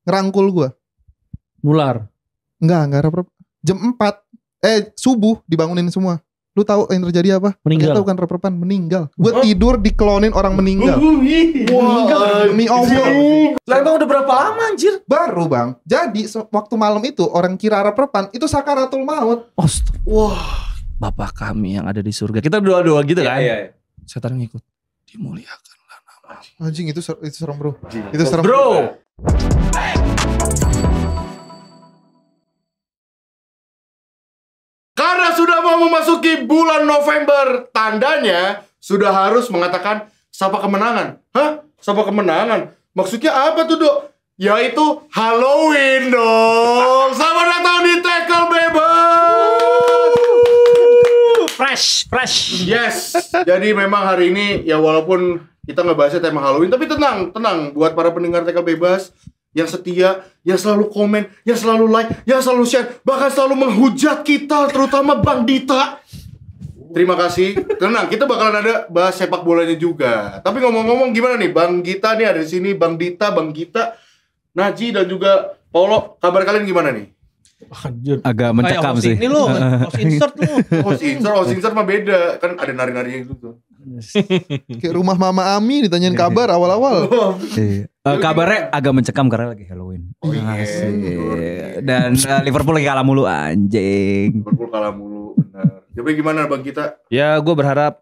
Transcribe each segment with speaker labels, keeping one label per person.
Speaker 1: ngerangkul gue.
Speaker 2: Nular.
Speaker 1: Enggak rep-rep. Jam 4 subuh dibangunin semua. Lu tahu yang terjadi apa?
Speaker 2: Meninggal.
Speaker 1: Ternyata bukan rep-repan, meninggal. Gue tidur diklonin orang meninggal.
Speaker 3: Wah,
Speaker 1: Demi Allah.
Speaker 3: Lah emang udah berapa lama anjir?
Speaker 1: Baru bang. Jadi waktu malam itu orang kira rep-repan itu sakaratul maut.
Speaker 3: Wah, Bapa kami yang ada di surga. Kita doa-doa gitu kan?
Speaker 4: Iya.
Speaker 3: Setan ngikut. Dimuliakanlah nama.
Speaker 1: Anjing itu serem bro.
Speaker 4: Anjing.
Speaker 1: Itu serem.
Speaker 3: Bro.
Speaker 4: Karena sudah mau memasuki bulan November, tandanya sudah harus mengatakan sapa kemenangan. Hah? Sapa kemenangan? Maksudnya apa tuh, Dok? Yaitu Halloween dong. Selamat datang di Tackle Bebas.
Speaker 3: Fresh.
Speaker 4: Yes. Jadi memang hari ini ya walaupun kita ngebahasnya tema Halloween, tapi tenang buat para pendengar Tackle Bebas yang setia, yang selalu komen, yang selalu like, yang selalu share, bahkan selalu menghujat kita, terutama Bang Dita. Terima kasih. Tenang, kita bakalan ada bahas sepak bolanya juga. Tapi ngomong-ngomong gimana nih, Bang Gita nih ada di sini, Bang Dita, Naji dan juga Paulo. Kabar kalian gimana nih?
Speaker 2: Anjir.
Speaker 5: Agak mencekam sih.
Speaker 2: Ini lu, host insert lu.
Speaker 4: Host insert mah beda, kan ada nari-narinya gitu tuh.
Speaker 1: Kayak rumah Mama Ami ditanyain kabar awal-awal.
Speaker 5: Kabarnya agak mencekam karena lagi Halloween.
Speaker 4: Oh iya.
Speaker 5: Asik. Dan Liverpool lagi kalah mulu anjing.
Speaker 4: Liverpool kalah mulu, benar. Jadi gimana Bang Gita?
Speaker 3: Ya gue berharap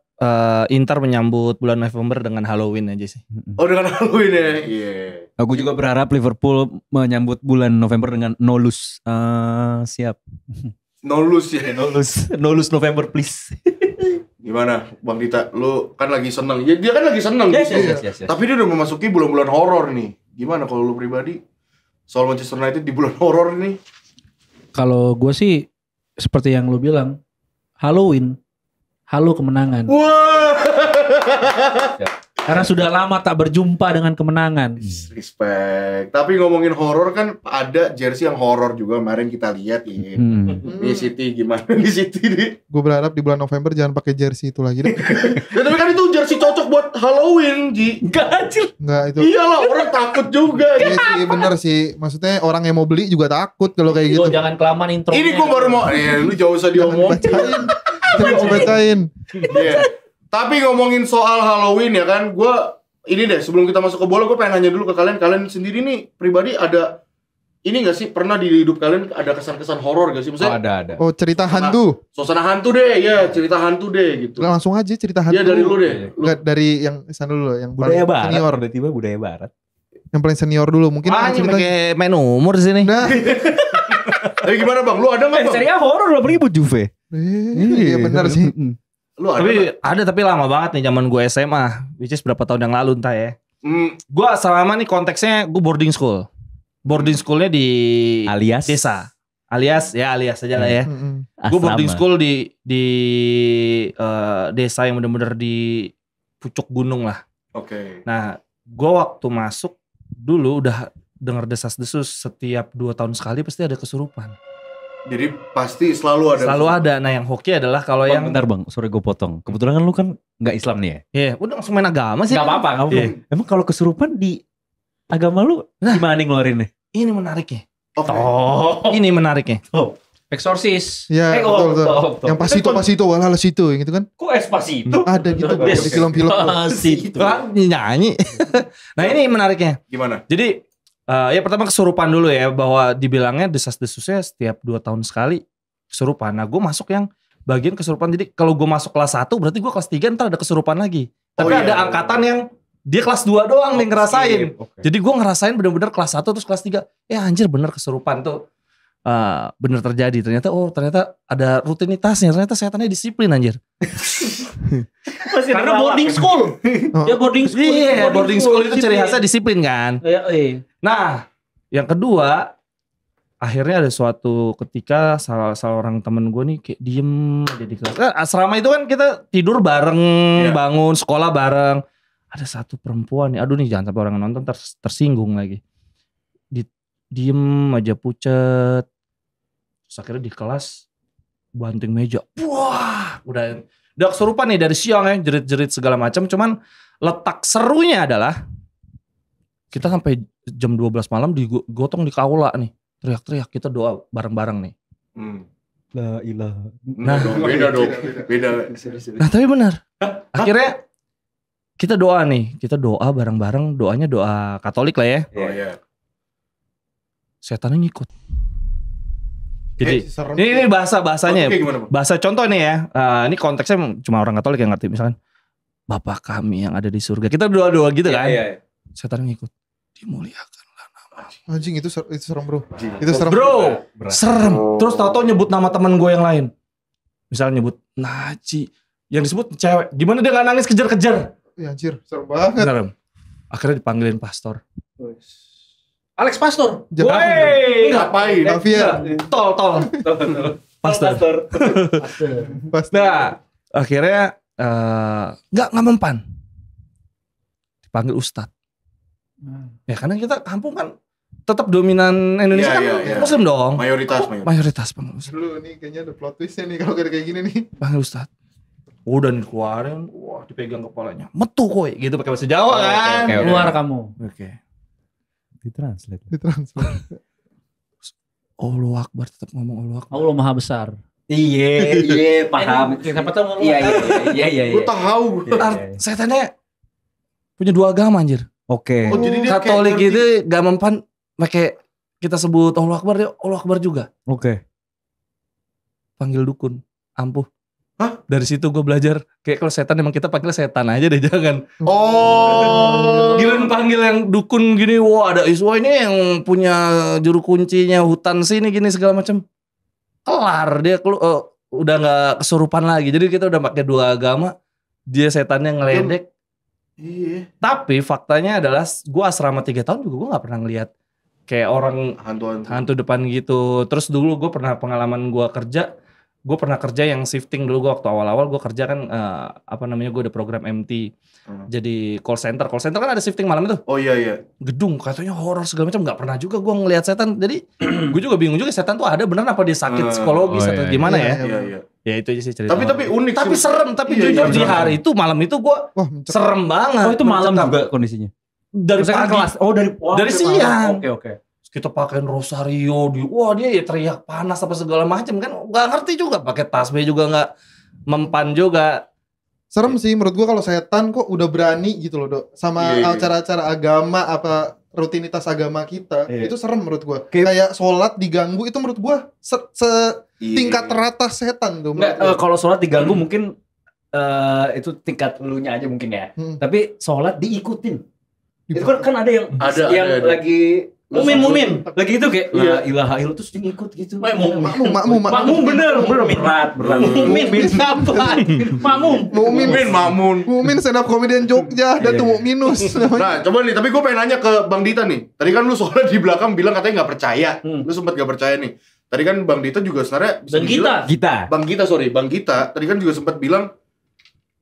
Speaker 3: Inter menyambut bulan November dengan Halloween aja sih.
Speaker 4: Oh dengan Halloween ya? Iya.
Speaker 5: Aku juga berharap Liverpool menyambut bulan November dengan no lose. Siap.
Speaker 4: No lose ya?
Speaker 5: No lose November please.
Speaker 4: Gimana Bang Dita? Lu kan lagi seneng. Ya, dia kan lagi seneng.
Speaker 5: Yes.
Speaker 4: Tapi dia udah memasuki bulan-bulan horor nih. Gimana kalau lu pribadi? Soal Manchester United di bulan horor nih.
Speaker 2: Kalau gue sih seperti yang lu bilang, Halloween, halo kemenangan.
Speaker 4: Wah.
Speaker 2: Karena sudah lama tak berjumpa dengan kemenangan.
Speaker 4: Respect. Tapi ngomongin horor kan ada jersey yang horor juga kemarin kita lihat ya. Ini City gimana di City nih?
Speaker 1: Gue berharap di bulan November jangan pakai jersey itu lagi deh.
Speaker 4: Ya, tapi kan itu jersey cocok buat Halloween, Ji.
Speaker 5: Enggak anjir.
Speaker 1: Enggak itu.
Speaker 4: Iyalah orang takut juga.
Speaker 1: Iya sih bener sih. Maksudnya orang yang mau beli juga takut kalau kayak gitu.
Speaker 2: Yo, jangan kelamaan intro.
Speaker 4: Ini gue baru mau. Lu jauh usah
Speaker 1: Jangan
Speaker 4: diomongin.
Speaker 1: dibacain. Jangan dibacain.
Speaker 4: Iya. Tapi ngomongin soal Halloween ya kan, gue ini deh sebelum kita masuk ke bola, gue pengen nanya dulu ke kalian sendiri nih pribadi ada ini nggak sih pernah di hidup kalian ada kesan-kesan horor gak sih? Maksudnya,
Speaker 5: ada.
Speaker 1: Oh cerita hantu.
Speaker 4: suasana hantu deh, ya cerita hantu deh gitu.
Speaker 1: Langsung aja cerita hantu.
Speaker 4: Iya dari lu deh.
Speaker 1: Enggak dari yang sana dulu yang
Speaker 5: Budaya
Speaker 1: paling
Speaker 5: barat.
Speaker 1: senior.
Speaker 5: Tiba-tiba budaya barat.
Speaker 1: Yang paling senior dulu mungkin.
Speaker 3: Ini
Speaker 1: cerita-
Speaker 3: pakai main umur di sini.
Speaker 1: Nah,
Speaker 4: Tapi gimana Bang? Lu ada nggak Bang?
Speaker 5: Seri A horor loh apalagi buat Juve.
Speaker 1: iya benar sih.
Speaker 4: Lu ada nggak?
Speaker 3: Tapi lama banget nih zaman gue SMA, which is berapa tahun yang lalu entah ya. Gue selama nih konteksnya gue boarding school. Boarding schoolnya di
Speaker 5: Alias
Speaker 3: desa. Alias aja lah ya. Gue
Speaker 5: asrama.
Speaker 3: boarding school di desa yang bener-bener di pucuk gunung lah.
Speaker 4: Oke.
Speaker 3: Nah, gue waktu masuk dulu udah dengar desas-desus setiap 2 tahun sekali pasti ada kesurupan.
Speaker 4: Jadi pasti selalu ada.
Speaker 3: Selalu ada. Nah, yang hoki adalah kalau yang
Speaker 5: Bentar bang, sorry gue potong. Kebetulan kan lu kan nggak Islam nih ya?
Speaker 3: Iya, udah langsung main agama sih.
Speaker 5: Gak apa-apa, gak apa-apa.
Speaker 3: Iya.
Speaker 5: Emang kalau kesurupan di agama lu gimana nih ngeluarinnya?
Speaker 3: Ini menariknya.
Speaker 4: Oke.
Speaker 3: Ini menariknya.
Speaker 2: Exorcist.
Speaker 1: Iya betul. Yang pasito wala situ yang gitu kan.
Speaker 5: Kok Espasito?
Speaker 1: Ada gitu di film-film.
Speaker 5: Espasito.
Speaker 3: Nyanyi. Nah, ini menariknya.
Speaker 4: Gimana?
Speaker 3: Jadi ya pertama kesurupan dulu ya, bahwa dibilangnya desas-desusnya setiap 2 tahun sekali kesurupan. Nah gue masuk yang bagian kesurupan. Jadi kalau gue masuk kelas 1 berarti gue kelas 3 ntar ada kesurupan lagi. Tapi ada angkatan yang dia kelas 2 doang nih ngerasain. Jadi gue ngerasain bener-bener kelas 1 terus kelas 3. Anjir bener kesurupan tuh. Bener terjadi. Ternyata ada rutinitasnya. Ternyata setannya disiplin anjir.
Speaker 2: Karena boarding school. Ya boarding school.
Speaker 3: Iya, boarding school itu ciri khasnya disiplin kan.
Speaker 2: Iya.
Speaker 3: Nah, yang kedua, akhirnya ada suatu ketika salah seorang temen gue nih kayak diem aja di kelas. Asrama itu kan kita tidur bareng, bangun sekolah bareng. Ada satu perempuan nih, aduh nih jangan sampai orang nonton tersinggung lagi. Diem aja pucet. Terus akhirnya di kelas banting meja. Wah, udah kesurupan nih dari siang ya, jerit-jerit segala macam. Cuman letak serunya adalah kita sampai jam 12 malam digotong di kaula nih. Teriak-teriak, kita doa bareng-bareng nih.
Speaker 5: La ilaha.
Speaker 3: Nah,
Speaker 4: beda dong. Beda.
Speaker 3: Nah tapi benar. Akhirnya kita doa nih. Kita doa bareng-bareng. Doanya doa Katolik lah ya.
Speaker 4: Oh iya.
Speaker 3: Setannya ngikut. Jadi
Speaker 1: serem.
Speaker 3: ini bahasanya.
Speaker 4: Kayak gimana, Bang?
Speaker 3: Bahasa contoh nih ya. Ini konteksnya cuma orang Katolik yang ngerti. Misalkan Bapa kami yang ada di surga. Kita doa-doa gitu kan.
Speaker 5: Iya.
Speaker 3: Setan ngikut. Dimuliakanlah nama.
Speaker 1: Anjing itu serem bro. Itu serem.
Speaker 3: Bro, serem. Terus tau-tau nyebut nama teman gue yang lain. Misalnya nyebut Naci. Yang disebut cewek. Gimana dia gak nangis kejar-kejar.
Speaker 1: Ya anjir, serem banget.
Speaker 3: Serem. Akhirnya dipanggilin pastor.
Speaker 2: Alex Pastor.
Speaker 1: Jangan.
Speaker 4: Ngapain?
Speaker 1: Javier.
Speaker 3: Tol. Pastor. Nah, akhirnya nggak mempan. Dipanggil Ustadz. Ya karena kita kampung kan tetap dominan Indonesia
Speaker 4: Iya,
Speaker 3: kan
Speaker 4: iya.
Speaker 3: Muslim dong.
Speaker 4: Mayoritas.
Speaker 3: Panggil Ustadz.
Speaker 1: Dulu nih kayaknya ada plot twistnya nih kalau kayak gini nih.
Speaker 3: Panggil Ustadz. Udah dikeluarin, wah dipegang kepalanya. Metu koi, gitu pakai bahasa Jawa kan.
Speaker 5: oke.
Speaker 2: Keluar kamu.
Speaker 3: Oke.
Speaker 5: Ditranslate.
Speaker 1: Ditranslate.
Speaker 3: Allahu Akbar, tetap ngomong Allahu Akbar.
Speaker 2: Allah Maha Besar.
Speaker 5: Iya, paham.
Speaker 2: Siapa tahu ngomong.
Speaker 5: Iya.
Speaker 4: Gue tahu.
Speaker 3: Setannya punya dua agama anjir.
Speaker 5: Oke.
Speaker 4: Oh, jadi dia
Speaker 3: Katolik
Speaker 4: kayak ngerti.
Speaker 3: itu gak mempan pakai kita sebut Allahu Akbar, dia Allahu Akbar juga.
Speaker 5: Oke.
Speaker 3: Panggil dukun, ampuh.
Speaker 4: Hah?
Speaker 3: Dari situ gue belajar kayak kalau setan emang kita panggil setan aja deh, jangan.
Speaker 4: Oh.
Speaker 3: Giliran panggil yang dukun gini, wah ada isu wah ini yang punya juru kuncinya hutan sini gini segala macam. Kelar dia udah nggak kesurupan lagi. Jadi kita udah pakai dua agama, dia setannya ngeledek.
Speaker 4: Iya.
Speaker 3: Tapi faktanya adalah gue asrama 3 tahun juga gue nggak pernah ngeliat kayak orang hantu depan gitu. Terus dulu gue pernah pengalaman gue pernah kerja yang shifting dulu. Gue waktu awal-awal gue kerja kan gue ada program MT. Jadi call center kan ada shifting malam itu.
Speaker 4: Oh iya.
Speaker 3: Gedung katanya horor segala macam, nggak pernah juga gue ngelihat setan. Jadi gue juga bingung juga setan tuh ada beneran apa dia sakit psikologis atau gimana ya.
Speaker 4: Iya.
Speaker 3: Ya itu aja sih cerita.
Speaker 4: Tapi unik.
Speaker 3: Tapi
Speaker 4: sih.
Speaker 3: serem, tapi
Speaker 4: Iya,
Speaker 3: jujur
Speaker 4: iya,
Speaker 3: di
Speaker 4: serem.
Speaker 3: hari itu malam itu gue
Speaker 1: Wah, mencekam.
Speaker 3: serem banget.
Speaker 5: Oh itu malam
Speaker 3: Mencekam.
Speaker 5: juga kondisinya.
Speaker 3: Dari
Speaker 5: Misalkan
Speaker 3: pagi.
Speaker 5: kelas. Oh dari
Speaker 3: siang.
Speaker 5: Oke.
Speaker 3: Kita pakein rosario wah dia ya teriak panas apa segala macam kan nggak ngerti juga, pakai tasbih juga nggak mempan juga.
Speaker 1: Serem sih menurut gua kalau setan kok udah berani gitu loh, Dok. Sama
Speaker 4: Iya.
Speaker 1: acara-acara agama apa rutinitas agama kita.
Speaker 5: Iya.
Speaker 1: Itu serem menurut gua. Kayak sholat diganggu itu menurut gua tingkat teratas setan tuh menurut
Speaker 5: Enggak,
Speaker 1: gua.
Speaker 5: kalau sholat diganggu mungkin itu tingkat elunya aja mungkin ya. Tapi sholat diikutin. Itu kan ada yang
Speaker 4: Ada.
Speaker 5: lagi
Speaker 2: Mumin.
Speaker 5: lagi itu kayak
Speaker 4: Iya.
Speaker 5: la ilaha illallah terus dia ngikut gitu.
Speaker 1: Makmum
Speaker 5: bener berat.
Speaker 2: Mumin apa?
Speaker 4: Mamun.
Speaker 1: Mumin stand up comedian Jogja Datuk Mukminus.
Speaker 4: Nah coba nih, tapi gue pengen nanya ke Bang Dita nih. Tadi kan lu soalnya di belakang bilang katanya gak percaya. Lu sempat gak percaya nih. Tadi kan Bang Dita juga sebenarnya bisa
Speaker 2: Dan
Speaker 4: dibilang- Bang Gita tadi kan juga sempat bilang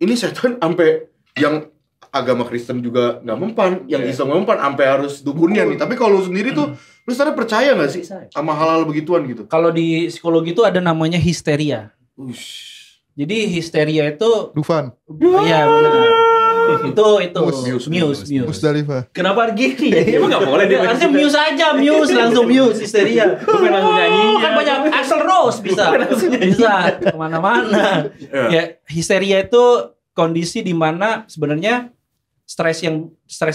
Speaker 4: ini setan sampai yang agama Kristen juga nggak mempan, yang Islam nggak mempan, sampai harus dukunnya nih. Tapi kalau lu sendiri tuh, lu sebenarnya percaya nggak sih sama hal-hal begituan gitu?
Speaker 2: Kalau di psikologi itu ada namanya histeria. Jadi histeria itu
Speaker 1: Dufan,
Speaker 2: iya benar. Itu muse.
Speaker 1: Musdalifah.
Speaker 2: Kenapa gini ya?
Speaker 5: Emang nggak boleh dia
Speaker 2: Harusnya muse aja, langsung muse histeria.
Speaker 5: Bukan langsung nyanyi.
Speaker 2: Kan banyak Axl Rose bisa kemana-mana. Ya histeria itu kondisi di mana sebenarnya stres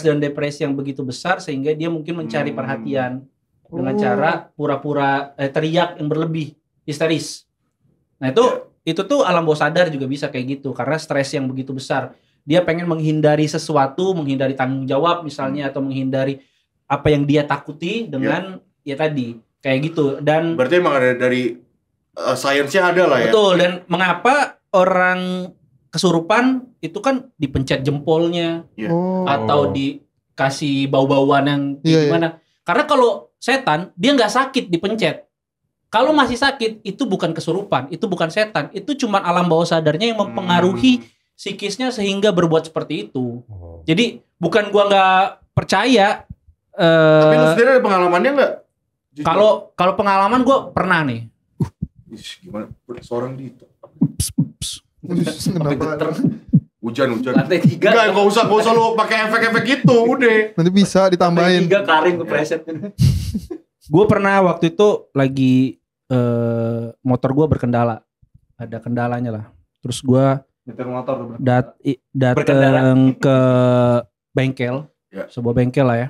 Speaker 2: dan depresi yang begitu besar sehingga dia mungkin mencari perhatian dengan cara pura-pura teriak yang berlebih, histeris. Nah itu tuh alam bawah sadar juga bisa kayak gitu karena stres yang begitu besar. Dia pengen menghindari sesuatu, menghindari tanggung jawab misalnya atau menghindari apa yang dia takuti dengan ya tadi kayak gitu. Dan
Speaker 4: Berarti emang ada dari sainsnya ada lah ya.
Speaker 2: betul, dan mengapa orang kesurupan itu kan dipencet jempolnya atau dikasih bau-bauan yang gimana. Karena kalau setan dia nggak sakit dipencet. Kalau masih sakit itu bukan kesurupan, itu bukan setan, itu cuma alam bawah sadarnya yang mempengaruhi psikisnya sehingga berbuat seperti itu. Jadi bukan gua nggak percaya.
Speaker 4: Tapi lu sendiri ada pengalamannya nggak?
Speaker 2: Kalau pengalaman gua pernah nih.
Speaker 4: Gimana? Seorang Dita.
Speaker 1: Kenapa?
Speaker 4: Hujan.
Speaker 5: Lantai 3.
Speaker 4: Enggak usah lu pakai efek-efek gitu, udah.
Speaker 1: Nanti bisa ditambahin.
Speaker 5: Lantai 3 Karim kepreset.
Speaker 2: Gue pernah waktu itu lagi motor gue berkendala, ada kendalanya lah. Terus gue
Speaker 3: Nyetir motor
Speaker 2: datang ke bengkel,
Speaker 4: Ya.
Speaker 2: sebuah bengkel lah ya.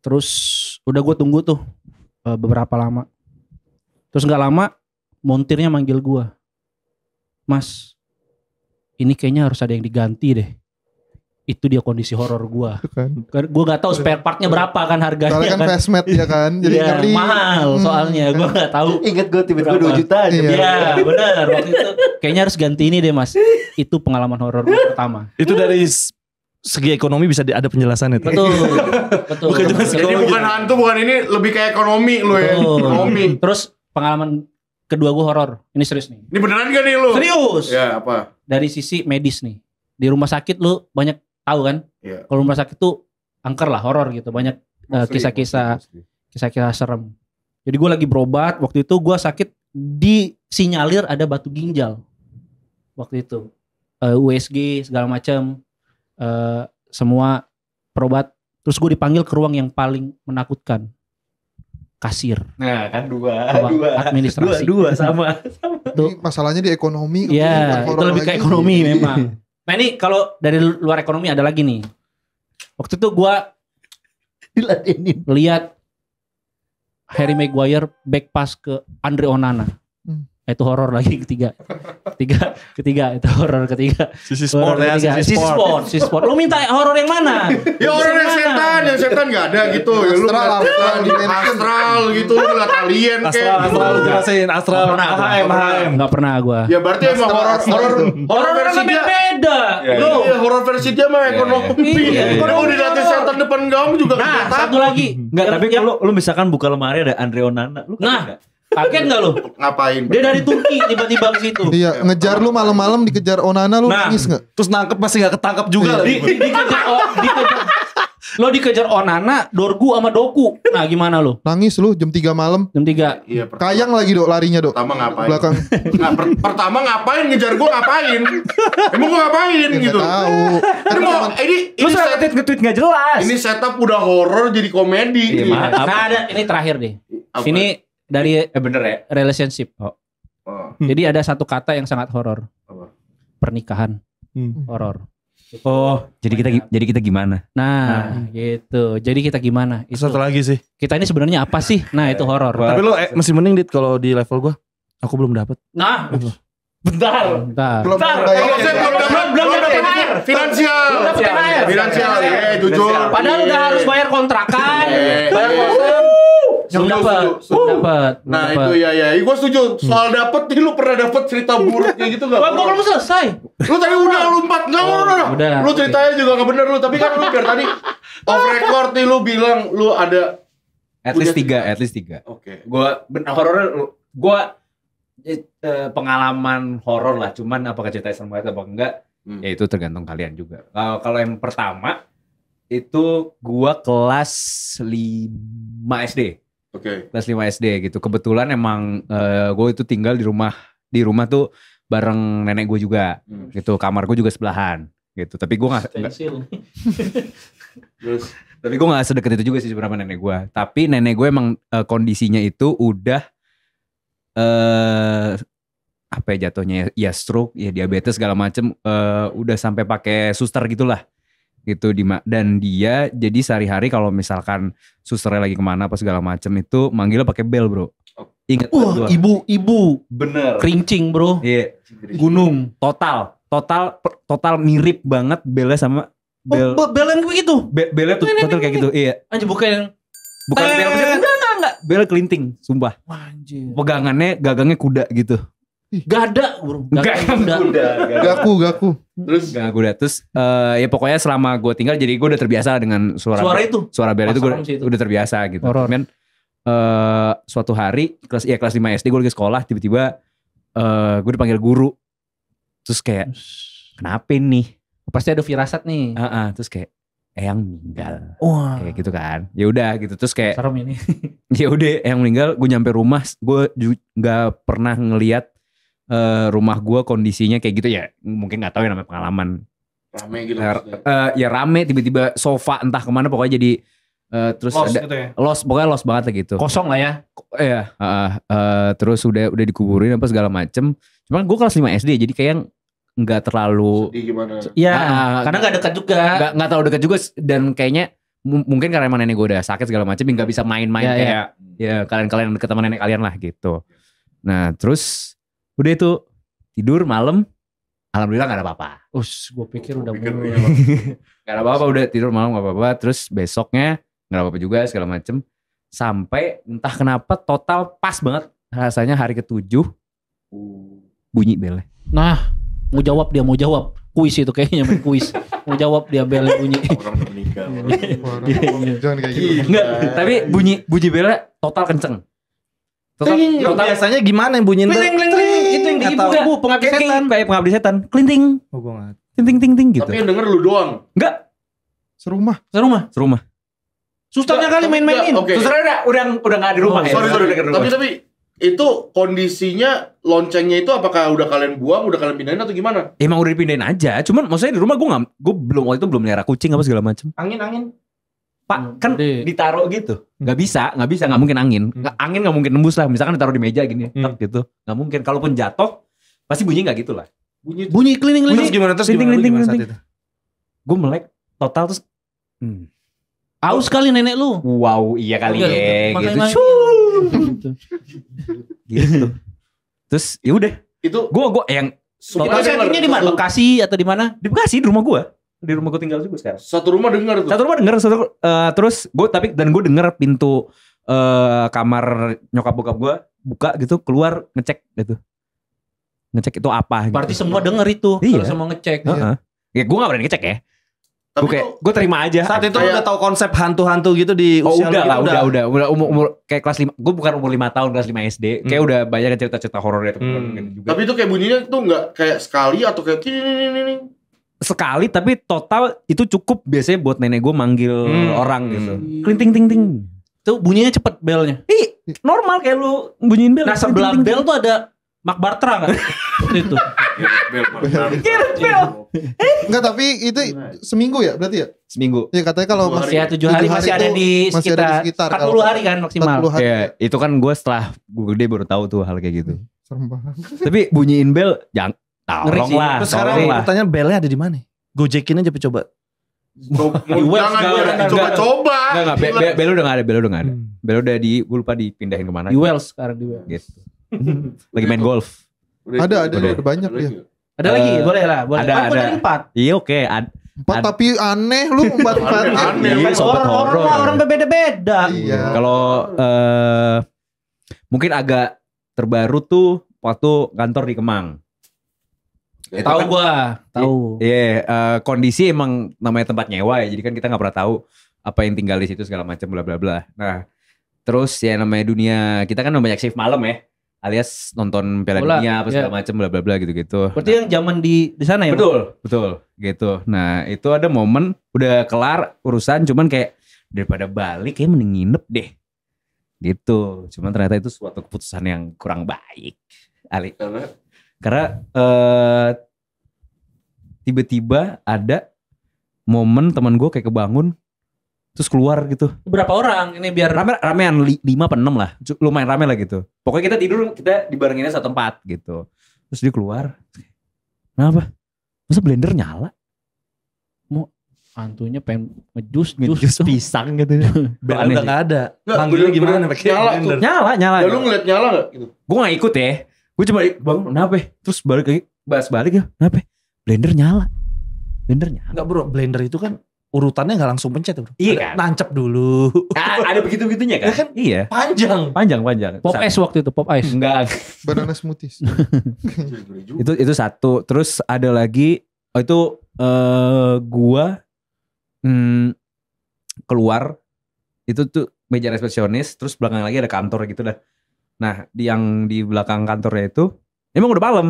Speaker 2: Terus udah gue tunggu tuh beberapa lama. Terus nggak lama montirnya manggil gue, Mas, ini kayaknya harus ada yang diganti deh. Itu dia kondisi horor gue.
Speaker 1: Kan.
Speaker 2: Gue nggak tahu spare partnya berapa kan harganya.
Speaker 1: Soalnya kan fast ya kan. Jadi
Speaker 2: Iya,
Speaker 1: ngeri.
Speaker 2: mahal soalnya gue nggak tahu.
Speaker 5: Ingat gue tiba-tiba 2 juta aja.
Speaker 1: Iya.
Speaker 2: Iya benar, waktu itu kayaknya harus ganti ini deh Mas. Itu pengalaman horor gue pertama.
Speaker 3: Itu dari segi ekonomi bisa ada penjelasannya.
Speaker 2: Betul.
Speaker 3: Bukan cuma
Speaker 2: Betul.
Speaker 4: Jadi bukan hantu, bukan ini, lebih kayak ekonomi lu ya.
Speaker 2: Betul.
Speaker 4: Ekonomi.
Speaker 2: Terus pengalaman kedua gue horor. Ini serius nih.
Speaker 4: Ini beneran gak nih lu?
Speaker 2: Serius.
Speaker 4: Ya, apa?
Speaker 2: Dari sisi medis nih. Di rumah sakit lu banyak tahu kan?
Speaker 4: Iya.
Speaker 2: Kalau rumah sakit tuh angker lah, horor gitu. Banyak
Speaker 4: Mostly.
Speaker 2: kisah-kisah serem. Jadi gue lagi berobat. Waktu itu gue sakit, disinyalir ada batu ginjal. Waktu itu. USG segala macam. Semua berobat. Terus gue dipanggil ke ruang yang paling menakutkan. Kasir.
Speaker 5: Nah kan 2.
Speaker 2: Administrasi.
Speaker 5: Sama.
Speaker 1: Ini masalahnya di ekonomi.
Speaker 2: Iya,
Speaker 1: bukan
Speaker 2: itu
Speaker 1: horor
Speaker 2: lebih ke
Speaker 1: lagi.
Speaker 2: ekonomi memang. Nah ini kalau dari luar ekonomi ada lagi nih. Waktu itu gue
Speaker 5: Diladenin.
Speaker 2: lihat Harry Maguire back pass ke Andre Onana. Itu horor lagi ketiga itu horor ketiga.
Speaker 3: Sisi sport
Speaker 2: Horor
Speaker 3: ya,
Speaker 2: ketiga. Sisi sport. Lu minta horor yang mana?
Speaker 4: Ya orang yang setan gak ada gitu. Ya, lu
Speaker 1: Astral,
Speaker 4: ngeliat
Speaker 1: astral dimension.
Speaker 4: astral gitu, lu ngeliat alien kayak
Speaker 3: Astral,
Speaker 4: gitu.
Speaker 3: astral jelasin, astral, HM.
Speaker 2: Nggak pernah gue.
Speaker 4: Ya berarti emang horor versi dia.
Speaker 2: beda.
Speaker 4: Iya, horor versi dia mah ekonomi.
Speaker 2: Iya.
Speaker 4: Kalau udah liatin setan depan kamu juga
Speaker 2: Nah
Speaker 4: kelihatan.
Speaker 2: satu lagi.
Speaker 5: Enggak, tapi kalau lu misalkan buka lemari ada Andre Onana, lu
Speaker 2: Nah kaget nggak lu?
Speaker 4: Ngapain?
Speaker 2: Dia dari Turki tiba-tiba ke situ.
Speaker 1: Iya, ngejar lu malam-malam dikejar Onana lu
Speaker 2: Nah.
Speaker 1: nangis nggak?
Speaker 3: Terus nangkep masih gak ketangkep juga lagi.
Speaker 2: Lo dikejar Onana, Dorgu sama Doku. Nah gimana lo?
Speaker 1: Nangis lu jam 3 malam.
Speaker 2: Jam 3.
Speaker 4: Iya,
Speaker 1: Kayang lagi Dok larinya Dok.
Speaker 4: pertama ngapain?
Speaker 1: Belakang.
Speaker 4: Pertama ngapain ngejar gua ngapain? Emang gua ngapain
Speaker 1: Nggak
Speaker 4: gitu?
Speaker 1: tahu.
Speaker 4: Ini mau
Speaker 5: Lu
Speaker 4: ini
Speaker 5: suka nge-tweet gak jelas.
Speaker 4: ini setup udah horor jadi komedi.
Speaker 5: Iya, maaf.
Speaker 2: Nah ada, ini terakhir deh.
Speaker 4: Apa?
Speaker 2: Ini dari
Speaker 5: bener ya.
Speaker 2: relationship.
Speaker 4: Oh.
Speaker 2: Jadi ada satu kata yang sangat horor.
Speaker 4: Apa?
Speaker 2: Pernikahan.
Speaker 3: Hmm.
Speaker 2: Horor.
Speaker 5: Oh, jadi kita gimana?
Speaker 2: Nah, gitu. Jadi kita gimana? Itu.
Speaker 3: Satu lagi sih.
Speaker 2: Kita ini sebenarnya apa sih? Nah, itu horor.
Speaker 3: Tapi lo masih mending Dit kalau di level gua. Aku belum dapet.
Speaker 2: Nah,
Speaker 5: Bentar.
Speaker 2: bentar.
Speaker 1: Belum bayar.
Speaker 2: Belum dapat THR.
Speaker 4: Finansial. Finansial. Jujur.
Speaker 2: Padahal udah harus bayar kontrakan,
Speaker 4: Eh,
Speaker 2: bayar
Speaker 4: eh.
Speaker 2: kosan. Belum dapat. Belum dapat.
Speaker 4: Nah itu ya, gue setuju. Soal dapet nih, lu pernah dapet cerita buruk kayak gitu gak?
Speaker 2: Wah, gua belum selesai.
Speaker 4: Lu tadi udah lu 4 enggak
Speaker 2: udah.
Speaker 4: Lu ceritanya juga gak bener lu, tapi kan lu dari tadi off record nih lu bilang lu ada
Speaker 5: At least 3.
Speaker 4: Oke.
Speaker 5: Gua horor gua pengalaman horor lah, cuman apakah ceritanya serem banget apa enggak? Ya itu tergantung kalian juga. Kalau yang pertama itu gua kelas 5 SD.
Speaker 4: Oke.
Speaker 5: Kelas 5 SD gitu. Kebetulan emang gue itu tinggal di rumah tuh bareng nenek gue juga. Gitu. Kamar gue juga sebelahan gitu. Tapi gue nggak
Speaker 4: Terus
Speaker 5: tapi gue nggak sedekat itu juga sih sebenarnya nenek gue. Tapi nenek gue emang kondisinya itu udah apa ya jatuhnya ya stroke, ya diabetes segala macem, udah sampai pakai suster gitulah. Gitu dan dia jadi sehari-hari kalau misalkan susternya lagi kemana apa segala macem itu manggilnya pakai bel bro. Ingat
Speaker 2: Wah, ibu.
Speaker 5: bener.
Speaker 2: Kerincing, bro.
Speaker 5: Iya. Gunung total mirip banget belnya sama bel.
Speaker 2: Bel yang begitu.
Speaker 5: Belnya tuh total kayak gitu. Iya.
Speaker 2: Anjir bukan.
Speaker 5: Bukan bel enggak. Bel kelinting, sumpah.
Speaker 2: Anjir.
Speaker 5: Pegangannya gagangnya kuda gitu.
Speaker 2: Gada, bro.
Speaker 5: Enggak
Speaker 2: Gada.
Speaker 1: Gaku.
Speaker 4: terus
Speaker 5: Gak kuda. Terus ya pokoknya selama gue tinggal jadi gue udah terbiasa dengan suara bel itu gue
Speaker 2: Serem sih itu.
Speaker 5: udah terbiasa gitu.
Speaker 2: Horor.
Speaker 5: Cuman suatu hari kelas 5 SD gue lagi sekolah tiba-tiba gue dipanggil guru. Terus kayak kenapa nih?
Speaker 2: Pasti ada firasat nih.
Speaker 5: Terus kayak Eyang meninggal.
Speaker 2: Wah.
Speaker 5: Kayak gitu kan. Ya udah gitu terus kayak
Speaker 2: Serem ini.
Speaker 5: ya udah Eyang meninggal, gue nyampe rumah gue nggak pernah ngelihat rumah gue kondisinya kayak gitu ya, mungkin nggak tahu ya namanya pengalaman.
Speaker 4: Rame gitu maksudnya.
Speaker 5: Ya rame, tiba-tiba sofa entah kemana pokoknya jadi terus
Speaker 3: Lost
Speaker 5: ada
Speaker 3: gitu ya.
Speaker 5: pokoknya lost banget lah gitu.
Speaker 2: Kosong lah ya.
Speaker 5: Iya, terus udah dikuburin apa segala macem. Cuman gue kelas 5 SD jadi kayak nggak terlalu
Speaker 4: Sedih gimana?
Speaker 2: Iya,
Speaker 5: Ah,
Speaker 2: karena nggak dekat juga.
Speaker 5: nggak terlalu dekat juga dan kayaknya mungkin karena emang nenek gue udah sakit segala macem nggak bisa main-main
Speaker 2: Ya,
Speaker 5: kayak ya kalian deket sama nenek kalian lah gitu. Nah terus udah itu tidur malam, alhamdulillah nggak ada apa-apa.
Speaker 2: Gue pikir udah
Speaker 4: Pikir
Speaker 2: mulai.
Speaker 4: emang
Speaker 5: Gak ada apa-apa, udah tidur malam gak apa-apa. Terus besoknya gak ada apa-apa juga segala macem. Sampai entah kenapa total pas banget rasanya hari ke-7 bunyi belnya.
Speaker 2: Nah, mau jawab. Kuis itu kayaknya main kuis. Mau jawab dia bel bunyi.
Speaker 4: orang udah meninggal.
Speaker 1: Waduh, jangan kayak gitu.
Speaker 5: Enggak, tapi bunyi belnya total kenceng. Total,
Speaker 3: Biasanya gimana yang bunyiin tuh?
Speaker 2: Itu yang
Speaker 3: Nggak tahu.
Speaker 2: ibu pengabdi setan.
Speaker 5: Kayak pengabdi setan. Klinting.
Speaker 3: Oh, gue nggak.
Speaker 5: Ting gitu.
Speaker 4: Tapi yang denger lu doang.
Speaker 5: Enggak,
Speaker 1: Serumah.
Speaker 5: serumah.
Speaker 2: Susternya kali main-mainin.
Speaker 4: Oke.
Speaker 5: Terus udah gak di rumah ya.
Speaker 4: Sorry.
Speaker 5: Udah denger rumah.
Speaker 4: Tapi itu kondisinya loncengnya itu apakah udah kalian buang, udah kalian pindahin atau gimana?
Speaker 5: Emang udah dipindahin aja. Cuman maksudnya di rumah gue waktu itu belum melihara kucing apa segala macem.
Speaker 3: Angin.
Speaker 5: Pak, kan
Speaker 2: Jadi-
Speaker 5: ditaruh gitu. Nggak bisa, nggak mungkin angin. Angin nggak mungkin nembus lah. Misalkan ditaruh di meja gini, tak gitu. Nggak mungkin. Kalaupun jatuh, pasti bunyi nggak gitu lah.
Speaker 2: Bunyi keliling.
Speaker 3: Terus gimana
Speaker 5: Linting.
Speaker 3: saat itu?
Speaker 5: Gue melek total terus.
Speaker 2: Aus kali nenek lu.
Speaker 5: Wow, iya kali
Speaker 2: Iya,
Speaker 5: ya.
Speaker 2: makanya
Speaker 5: Gitu.
Speaker 2: main.
Speaker 5: Shoo. Gitu. Terus ya udah.
Speaker 4: Itu
Speaker 5: Gue yang
Speaker 2: Total settingnya di mana? Bekasi atau di mana?
Speaker 5: di Bekasi di rumah gue. Di rumah gue tinggal juga sekarang.
Speaker 4: satu rumah dengar tuh.
Speaker 5: Satu rumah denger, terus gue gue denger pintu kamar nyokap bokap gue buka gitu, keluar ngecek gitu. Ngecek itu apa gitu.
Speaker 2: Berarti semua denger itu.
Speaker 5: Iya.
Speaker 2: Kalau semua ngecek.
Speaker 5: Heeh. Ya gue gak berani ngecek ya.
Speaker 4: Tapi
Speaker 5: Gue kayak
Speaker 4: tuh
Speaker 5: gue terima aja.
Speaker 3: Saat itu
Speaker 4: Kayak-
Speaker 3: udah tahu konsep hantu-hantu gitu di
Speaker 5: Oh
Speaker 3: usia
Speaker 5: udah
Speaker 3: lu
Speaker 5: lah,
Speaker 3: gitu,
Speaker 5: udah umur kayak kelas 5. Gue bukan umur 5 tahun, kelas 5 SD. Kayak udah banyak cerita-cerita horor ya teman-teman juga.
Speaker 4: tapi itu kayak bunyinya tuh nggak kayak sekali atau kayak ini.
Speaker 5: Sekali tapi total itu cukup biasanya buat nenek gue manggil orang gitu.
Speaker 4: Hmm.
Speaker 5: Klinting ting ting.
Speaker 2: Tuh bunyinya cepet belnya.
Speaker 5: Ih, normal kayak lu bunyiin bel.
Speaker 2: Nah sebelah bel tuh ada Mak Bartra kan? Itu.
Speaker 1: Enggak, tapi itu seminggu ya berarti ya?
Speaker 5: Seminggu.
Speaker 1: Ya katanya kalau
Speaker 2: Masih ya 7 hari
Speaker 1: 7
Speaker 2: masih ada
Speaker 1: itu
Speaker 2: di
Speaker 1: masih ada di
Speaker 2: sekitar.
Speaker 1: sekitar.
Speaker 2: 40 hari kan maksimal.
Speaker 1: 40 hari.
Speaker 5: Ya, itu kan gue setelah gue gede baru tahu tuh hal kayak gitu.
Speaker 1: Serem banget.
Speaker 5: Tapi bunyiin bel jangan
Speaker 2: Ngeri
Speaker 5: tolong
Speaker 2: sih.
Speaker 5: lah,
Speaker 3: Terus sekarang
Speaker 5: tolong lah.
Speaker 3: pertanyaan belnya ada di mana? Gojekin aja coba.
Speaker 5: Enggak,
Speaker 4: Coba-coba.
Speaker 5: Enggak, bel udah gak ada, bel udah gak ada. Bel udah gue lupa dipindahin kemana.
Speaker 2: Di Wells sekarang di Wells.
Speaker 5: Gitu. Lagi main golf.
Speaker 1: Ada banyak dia.
Speaker 2: Ada lagi? Boleh lah. Boleh.
Speaker 5: ada.
Speaker 2: Kan tadi 4.
Speaker 5: Iya oke.
Speaker 1: 4 tapi aneh lu 4
Speaker 4: Aneh.
Speaker 5: Iya, sobat horor.
Speaker 2: Orang beda-beda.
Speaker 1: Iya.
Speaker 5: Kalau mungkin agak terbaru tuh waktu kantor di Kemang. Itu
Speaker 2: Tahu
Speaker 5: kan-
Speaker 2: gua, tahu.
Speaker 5: Iya, kondisi emang namanya tempat nyewa ya. Jadi kan kita nggak pernah tahu apa yang tinggal di situ segala macam bla bla bla. Nah, terus ya namanya dunia kita kan banyak shift malam ya, alias nonton Piala
Speaker 2: Bola,
Speaker 5: Dunia apa segala
Speaker 2: iya.
Speaker 5: macam bla bla bla gitu-gitu.
Speaker 2: Berarti yang zaman di sana ya? Bang?
Speaker 5: Betul gitu. Nah, itu ada momen udah kelar urusan cuman kayak daripada balik kayak mending nginep deh. Gitu. Cuman ternyata itu suatu keputusan yang kurang baik. Karena tiba-tiba ada momen teman gue kayak kebangun terus keluar gitu.
Speaker 2: Berapa orang? Ini biar
Speaker 5: Ramean 5 apa 6 lah. Lumayan rame lah gitu. Pokoknya kita tidur kita dibarenginnya satu tempat gitu. Terus dia keluar. Kenapa? Masa blender nyala?
Speaker 2: hantunya pengen ngejus
Speaker 5: Jus pisang gitu.
Speaker 3: Belnya udah gak ada.
Speaker 4: Nggak,
Speaker 3: Manggilnya
Speaker 4: bener-bener
Speaker 3: gimana pakai
Speaker 4: nyala
Speaker 3: blender?
Speaker 4: tuh.
Speaker 5: Nyala.
Speaker 4: Ya lu ngeliat nyala gak gitu?
Speaker 5: Gue gak ikut ya. Gue cuma bangun kenapa? Terus balik lagi. Balik ya. Kenapa? Blender nyala.
Speaker 3: Enggak bro, blender itu kan urutannya gak langsung pencet bro.
Speaker 5: Iya
Speaker 3: Ada-
Speaker 5: kan?
Speaker 3: Nancep dulu.
Speaker 5: Ada begitu-begitunya kan?
Speaker 3: Ya kan?
Speaker 5: Iya.
Speaker 3: Panjang.
Speaker 5: Panjang.
Speaker 2: pop ice waktu itu pop ice
Speaker 5: Enggak.
Speaker 1: Banana smoothies.
Speaker 5: Itu satu. Terus ada lagi. Oh itu gua keluar. Itu tuh meja resepsionis. Terus belakang lagi ada kantor gitu dah. Nah yang di belakang kantornya itu emang udah malam.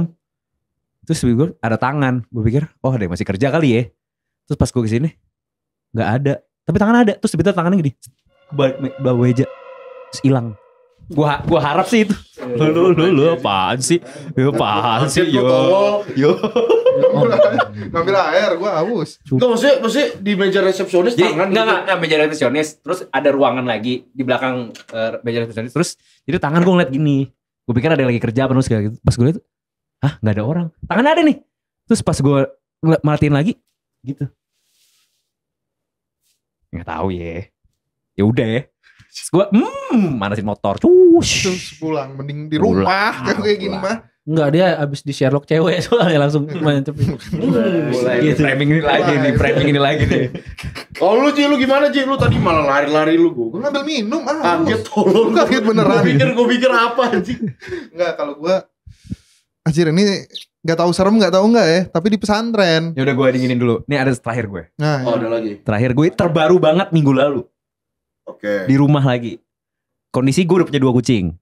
Speaker 5: Terus gue ada tangan. Gue pikir oh ada yang masih kerja kali ya. Terus pas gue kesini nggak ada. Tapi tangan ada. Terus tiba-tiba tangannya gini. Ke bawah meja. Terus hilang. Gua harap sih itu. Lu apaan sih? Apaan sih?
Speaker 4: Kaget lu, tolol.
Speaker 5: Yo.
Speaker 1: Ngambil air, gue haus.
Speaker 4: Enggak, maksudnya di meja resepsionis
Speaker 5: Jadi
Speaker 4: tangan
Speaker 5: enggak meja resepsionis, terus ada ruangan lagi di belakang meja resepsionis, terus jadi tangan gue ngeliat gini. Gue pikir ada yang lagi kerja apa terus kayak gitu. Pas gue liat, hah nggak ada orang. Tangan ada nih. Terus pas gue matiin lagi, gitu. Nggak tahu ya. Ya udah ya. Terus gue, manasin motor,
Speaker 1: Terus pulang, mending di rumah kayak gini mah.
Speaker 2: Enggak, dia abis di Sherlock cewek soalnya langsung mantepin.
Speaker 5: mulai framing ini lagi nih.
Speaker 4: Oh lu Ji, lu gimana Ji? Lu tadi malah lari-lari lu
Speaker 1: Gue
Speaker 4: gua.
Speaker 1: ngambil minum
Speaker 4: Kaget tolol.
Speaker 1: Kaget beneran.
Speaker 4: Gue pikir apa anjing?
Speaker 1: Enggak, kalau gue anjir ini nggak tahu serem nggak tahu nggak ya, tapi di pesantren.
Speaker 5: Ya udah gue dinginin dulu. Ini ada terakhir gue.
Speaker 1: Nah,
Speaker 4: Oh, ada lagi.
Speaker 5: Terakhir gue terbaru banget minggu lalu.
Speaker 4: Oke.
Speaker 5: Di rumah lagi. Kondisi gue udah punya 2 kucing.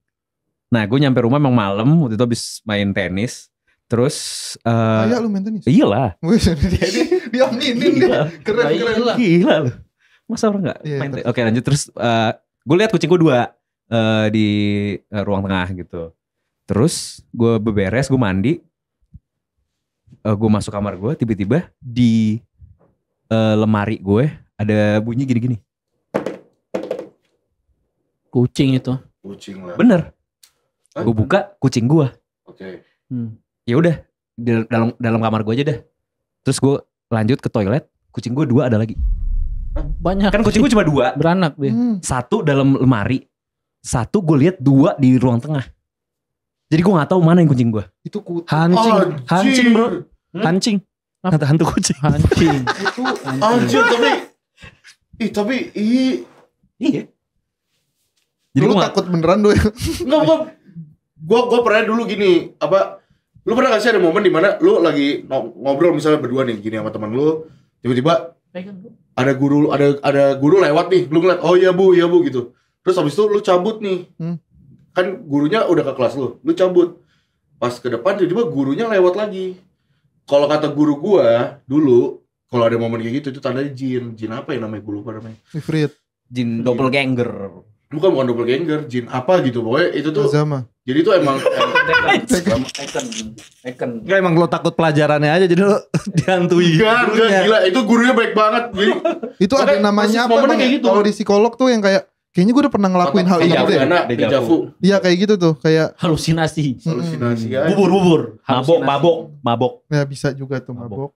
Speaker 5: Nah gue nyampe rumah emang malam. Waktu itu habis main tenis. Terus
Speaker 1: kayak lu main tenis.
Speaker 5: iyalah.
Speaker 1: Wih, dia aminin dia. Keren.
Speaker 5: Gila lu. Masa orang gak
Speaker 1: Iya,
Speaker 5: main
Speaker 1: terus.
Speaker 5: tenis? Oke lanjut. Terus gue lihat kucing gue 2 di ruang tengah gitu. Terus gue beberes, gue mandi. Gue masuk kamar gue. Tiba-tiba di lemari gue ada bunyi gini-gini.
Speaker 2: Kucing itu.
Speaker 4: Kucing lah.
Speaker 5: Bener.
Speaker 4: Hah?
Speaker 5: Gue buka kucing gue.
Speaker 4: Oke.
Speaker 5: Ya udah di dalam kamar gue aja dah. Terus gue lanjut ke toilet, kucing gue 2 ada lagi.
Speaker 2: Banyak.
Speaker 5: Kan kucing gue cuma 2,
Speaker 2: beranak dia.
Speaker 5: 1 dalam lemari, 1 gue lihat 2 di ruang tengah. Jadi gue nggak tahu mana yang kucing gue.
Speaker 1: Itu kucing.
Speaker 3: Hancing bro, hancing. Hantu kucing.
Speaker 2: Hancing.
Speaker 1: Itu
Speaker 4: Anjir tapi
Speaker 5: Iya. Jadi
Speaker 1: lu
Speaker 5: gue
Speaker 1: takut beneran doy.
Speaker 4: enggak gua pernah dulu gini, apa lu pernah gak sih ada momen dimana lu lagi ngobrol misalnya berdua nih gini sama teman lu, tiba-tiba ada guru lewat nih, lu ngeliat oh iya bu gitu, terus habis itu lu cabut nih, kan gurunya udah ke kelas lu cabut, pas ke depan tiba-tiba gurunya lewat lagi. Kalau kata guru gua dulu, kalau ada momen kayak gitu itu tandanya jin apa ya namanya, guru apa namanya,
Speaker 1: Ifrit.
Speaker 5: jin doppelganger.
Speaker 4: bukan doppelganger, jin apa gitu, pokoknya itu tuh.
Speaker 1: Azama.
Speaker 4: Jadi itu emang
Speaker 2: Eken.
Speaker 3: Enggak, emang lo takut pelajarannya aja jadi lo dihantui.
Speaker 4: enggak gila, itu gurunya baik banget. Jadi
Speaker 1: Itu ada
Speaker 4: Makanya
Speaker 1: namanya
Speaker 4: persis
Speaker 1: apa
Speaker 4: momennya
Speaker 1: Bang?
Speaker 4: kayak gitu.
Speaker 1: Kalau di psikolog tuh yang kayak kayaknya gue udah pernah ngelakuin hal ini gitu ya.
Speaker 4: dejavu,
Speaker 1: Iya kayak gitu tuh, kayak
Speaker 2: Halusinasi.
Speaker 4: halusinasi aja.
Speaker 2: Bubur.
Speaker 5: Mabok.
Speaker 1: ya bisa juga tuh mabok.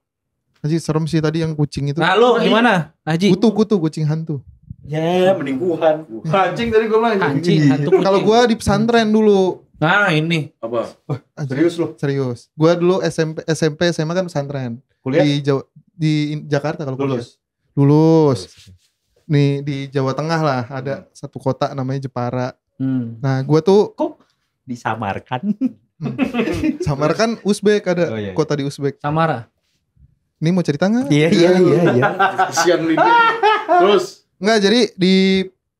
Speaker 1: Anjir serem sih tadi yang kucing itu.
Speaker 2: Nah lu gimana? Haji.
Speaker 1: Kutu kucing hantu.
Speaker 5: Ya mending Wuhan.
Speaker 4: Anjing tadi gue bilang
Speaker 2: Hancing, hantu kucing.
Speaker 1: Kalau gue di pesantren dulu.
Speaker 2: Nah ini.
Speaker 4: apa?
Speaker 1: Anjir,
Speaker 4: Serius lu?
Speaker 1: Serius. Gue dulu SMP SMA kan pesantren.
Speaker 4: Kuliah?
Speaker 1: Di Jakarta kalau kuliah. Lulus. Nih di Jawa Tengah lah ada satu kota namanya Jepara. Nah gue tuh
Speaker 5: Disamarkan.
Speaker 1: Samar kan Uzbek ada
Speaker 5: Oh, iya.
Speaker 1: kota di Uzbek.
Speaker 2: Samara.
Speaker 1: Ini mau cerita nggak?
Speaker 5: Iya.
Speaker 4: Kasian Lydia. Terus
Speaker 1: Nggak, jadi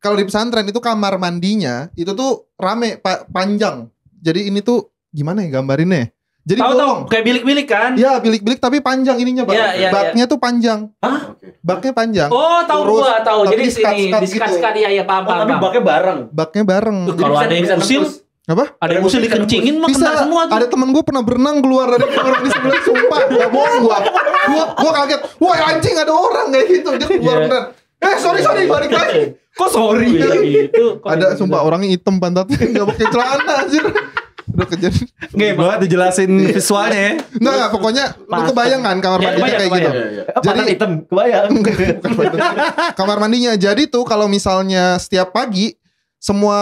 Speaker 1: kalau di pesantren itu kamar mandinya itu tuh rame panjang. Jadi ini tuh gimana ya gambarinnya? Jadi
Speaker 2: Tahu
Speaker 1: bolong.
Speaker 2: kayak bilik-bilik kan?
Speaker 1: Ya bilik-bilik tapi panjang ininya bak.
Speaker 2: Iya,
Speaker 1: Baknya tuh panjang.
Speaker 4: oke.
Speaker 1: Baknya panjang.
Speaker 2: Oh tahu
Speaker 1: Lurus,
Speaker 2: gua tahu.
Speaker 1: tapi
Speaker 2: Jadi di sini
Speaker 1: di-sekat-sekat
Speaker 2: disekat-sekat ya paham paham.
Speaker 5: baknya bareng.
Speaker 1: Baknya bareng.
Speaker 2: Kalau ada yang usil,
Speaker 1: Apa?
Speaker 2: ada yang usil dikencingin mah
Speaker 1: Bisa.
Speaker 2: kena semua tuh.
Speaker 1: Ada temen gue pernah berenang keluar dari kamar di sebelah, sumpah. Gak bohong gue kaget. Wah anjing ada orang kayak gitu. Dia keluar
Speaker 2: Iya.
Speaker 1: beneran. Sorry balik lagi.
Speaker 5: Kok sorry?
Speaker 2: Gitu.
Speaker 1: Ada sumpah orangnya hitam pantatnya nggak pakai celana anjir. Udah kejadian.
Speaker 3: Nggak banget dijelasin visualnya ya.
Speaker 1: Nggak, pokoknya lu kebayang kan kamar
Speaker 2: Ya,
Speaker 1: mandinya kayak gitu.
Speaker 4: Iya.
Speaker 1: Jadi
Speaker 5: hitam, kebayang.
Speaker 1: bukan pantat. Kamar mandinya. Jadi tuh kalau misalnya setiap pagi semua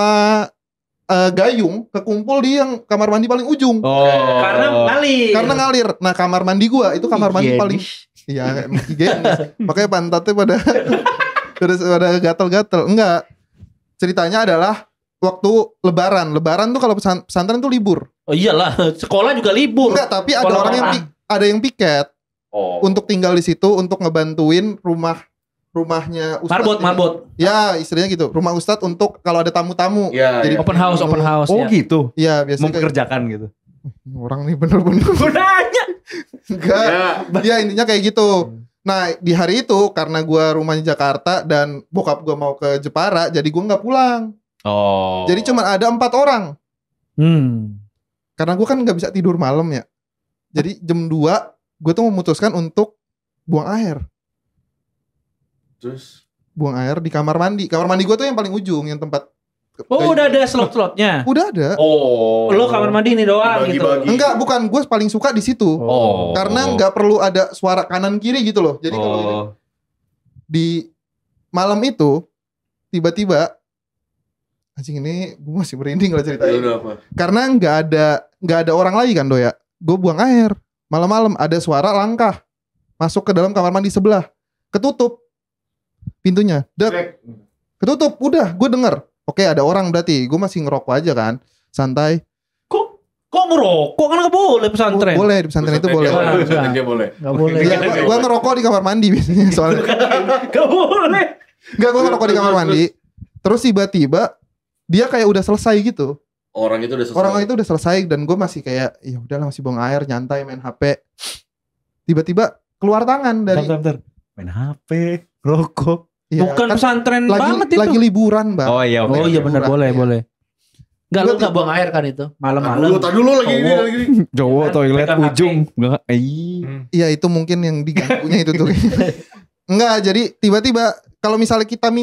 Speaker 1: gayung kekumpul di yang kamar mandi paling ujung.
Speaker 5: Oh.
Speaker 2: Karena ngalir.
Speaker 1: Nah kamar mandi gua itu kamar mandi paling iya emang higienis. Makanya pantatnya pada pada gatal-gatal. Enggak. Ceritanya adalah waktu lebaran. Lebaran tuh kalau pesantren tuh libur.
Speaker 2: Oh iyalah, sekolah juga libur.
Speaker 1: Enggak, tapi ada
Speaker 2: Sekolah
Speaker 1: orang yang
Speaker 2: orang.
Speaker 1: ada yang piket
Speaker 5: Oh.
Speaker 1: untuk tinggal di situ untuk ngebantuin rumahnya Ustadz.
Speaker 2: Marbot.
Speaker 1: Ya, istilahnya gitu. Rumah Ustadz untuk kalau ada tamu-tamu.
Speaker 4: Iya.
Speaker 1: Jadi
Speaker 2: Open house
Speaker 5: Oh
Speaker 2: ya.
Speaker 5: gitu.
Speaker 1: Iya, biasanya kayak
Speaker 5: Mempekerjakan gitu.
Speaker 1: orang nih bener-bener
Speaker 5: Gue nanya.
Speaker 1: enggak.
Speaker 4: Ya.
Speaker 1: Ya intinya kayak gitu. Nah di hari itu karena gua rumahnya Jakarta dan bokap gua mau ke Jepara, jadi gua nggak pulang.
Speaker 5: Oh.
Speaker 1: Jadi cuma ada 4 orang. Karena gue kan nggak bisa tidur malam ya. Jadi jam 2 gue tuh memutuskan untuk buang air.
Speaker 4: Terus
Speaker 1: Buang air di kamar mandi. Kamar mandi gue tuh yang paling ujung, yang tempat.
Speaker 2: Oh, udah ada slot-slotnya.
Speaker 1: Udah ada.
Speaker 4: oh.
Speaker 2: Lo kamar mandi ini doang gitu.
Speaker 4: Dibagi-bagi.
Speaker 1: Enggak, bukan, gue paling suka di situ.
Speaker 5: Oh.
Speaker 1: Karena nggak perlu ada suara kanan kiri gitu loh. Jadi kalau ini, di malam itu tiba-tiba anjing, ini gue masih merinding kalau
Speaker 4: Ya
Speaker 1: ceritain.
Speaker 4: udah apa?
Speaker 1: Karena nggak ada orang lagi kan Doya. Gue buang air malam-malam, ada suara langkah masuk ke dalam kamar mandi sebelah, ketutup pintunya, ketutup. Udah, gue denger. Oke, ada orang berarti. Gue masih ngerokok aja kan, santai.
Speaker 2: Kok ngerokok kan nggak boleh pesantren?
Speaker 1: Boleh di pesantren itu boleh.
Speaker 4: Pesantren dia boleh.
Speaker 2: Nggak boleh.
Speaker 1: Iya, gue ngerokok di kamar mandi biasanya soalnya.
Speaker 2: Nggak boleh.
Speaker 1: Enggak, gue ngerokok di kamar mandi. Terus tiba-tiba dia kayak udah selesai gitu.
Speaker 4: Orang itu udah selesai.
Speaker 1: Orang itu udah selesai dan gue masih kayak ya udahlah, masih buang air, nyantai main HP. Tiba-tiba keluar tangan dari
Speaker 3: Bentar. Main HP, rokok.
Speaker 1: Iya,
Speaker 2: Bukan
Speaker 1: kan
Speaker 2: pesantren
Speaker 1: lagi,
Speaker 2: banget itu.
Speaker 1: lagi liburan, Bang.
Speaker 5: Oh iya,
Speaker 2: Oh iya benar,
Speaker 1: Liburan.
Speaker 2: boleh. Enggak, lu
Speaker 1: Gua
Speaker 2: enggak buang air kan itu
Speaker 4: Tadi
Speaker 2: malam-malam.
Speaker 4: dulu lagi ini
Speaker 2: Cowok.
Speaker 4: lagi.
Speaker 5: Cowok toilet
Speaker 2: Pegang HP.
Speaker 5: ujung. Enggak.
Speaker 1: Iya, itu mungkin yang diganggunya itu tuh. Enggak, jadi tiba-tiba kalau misalnya kita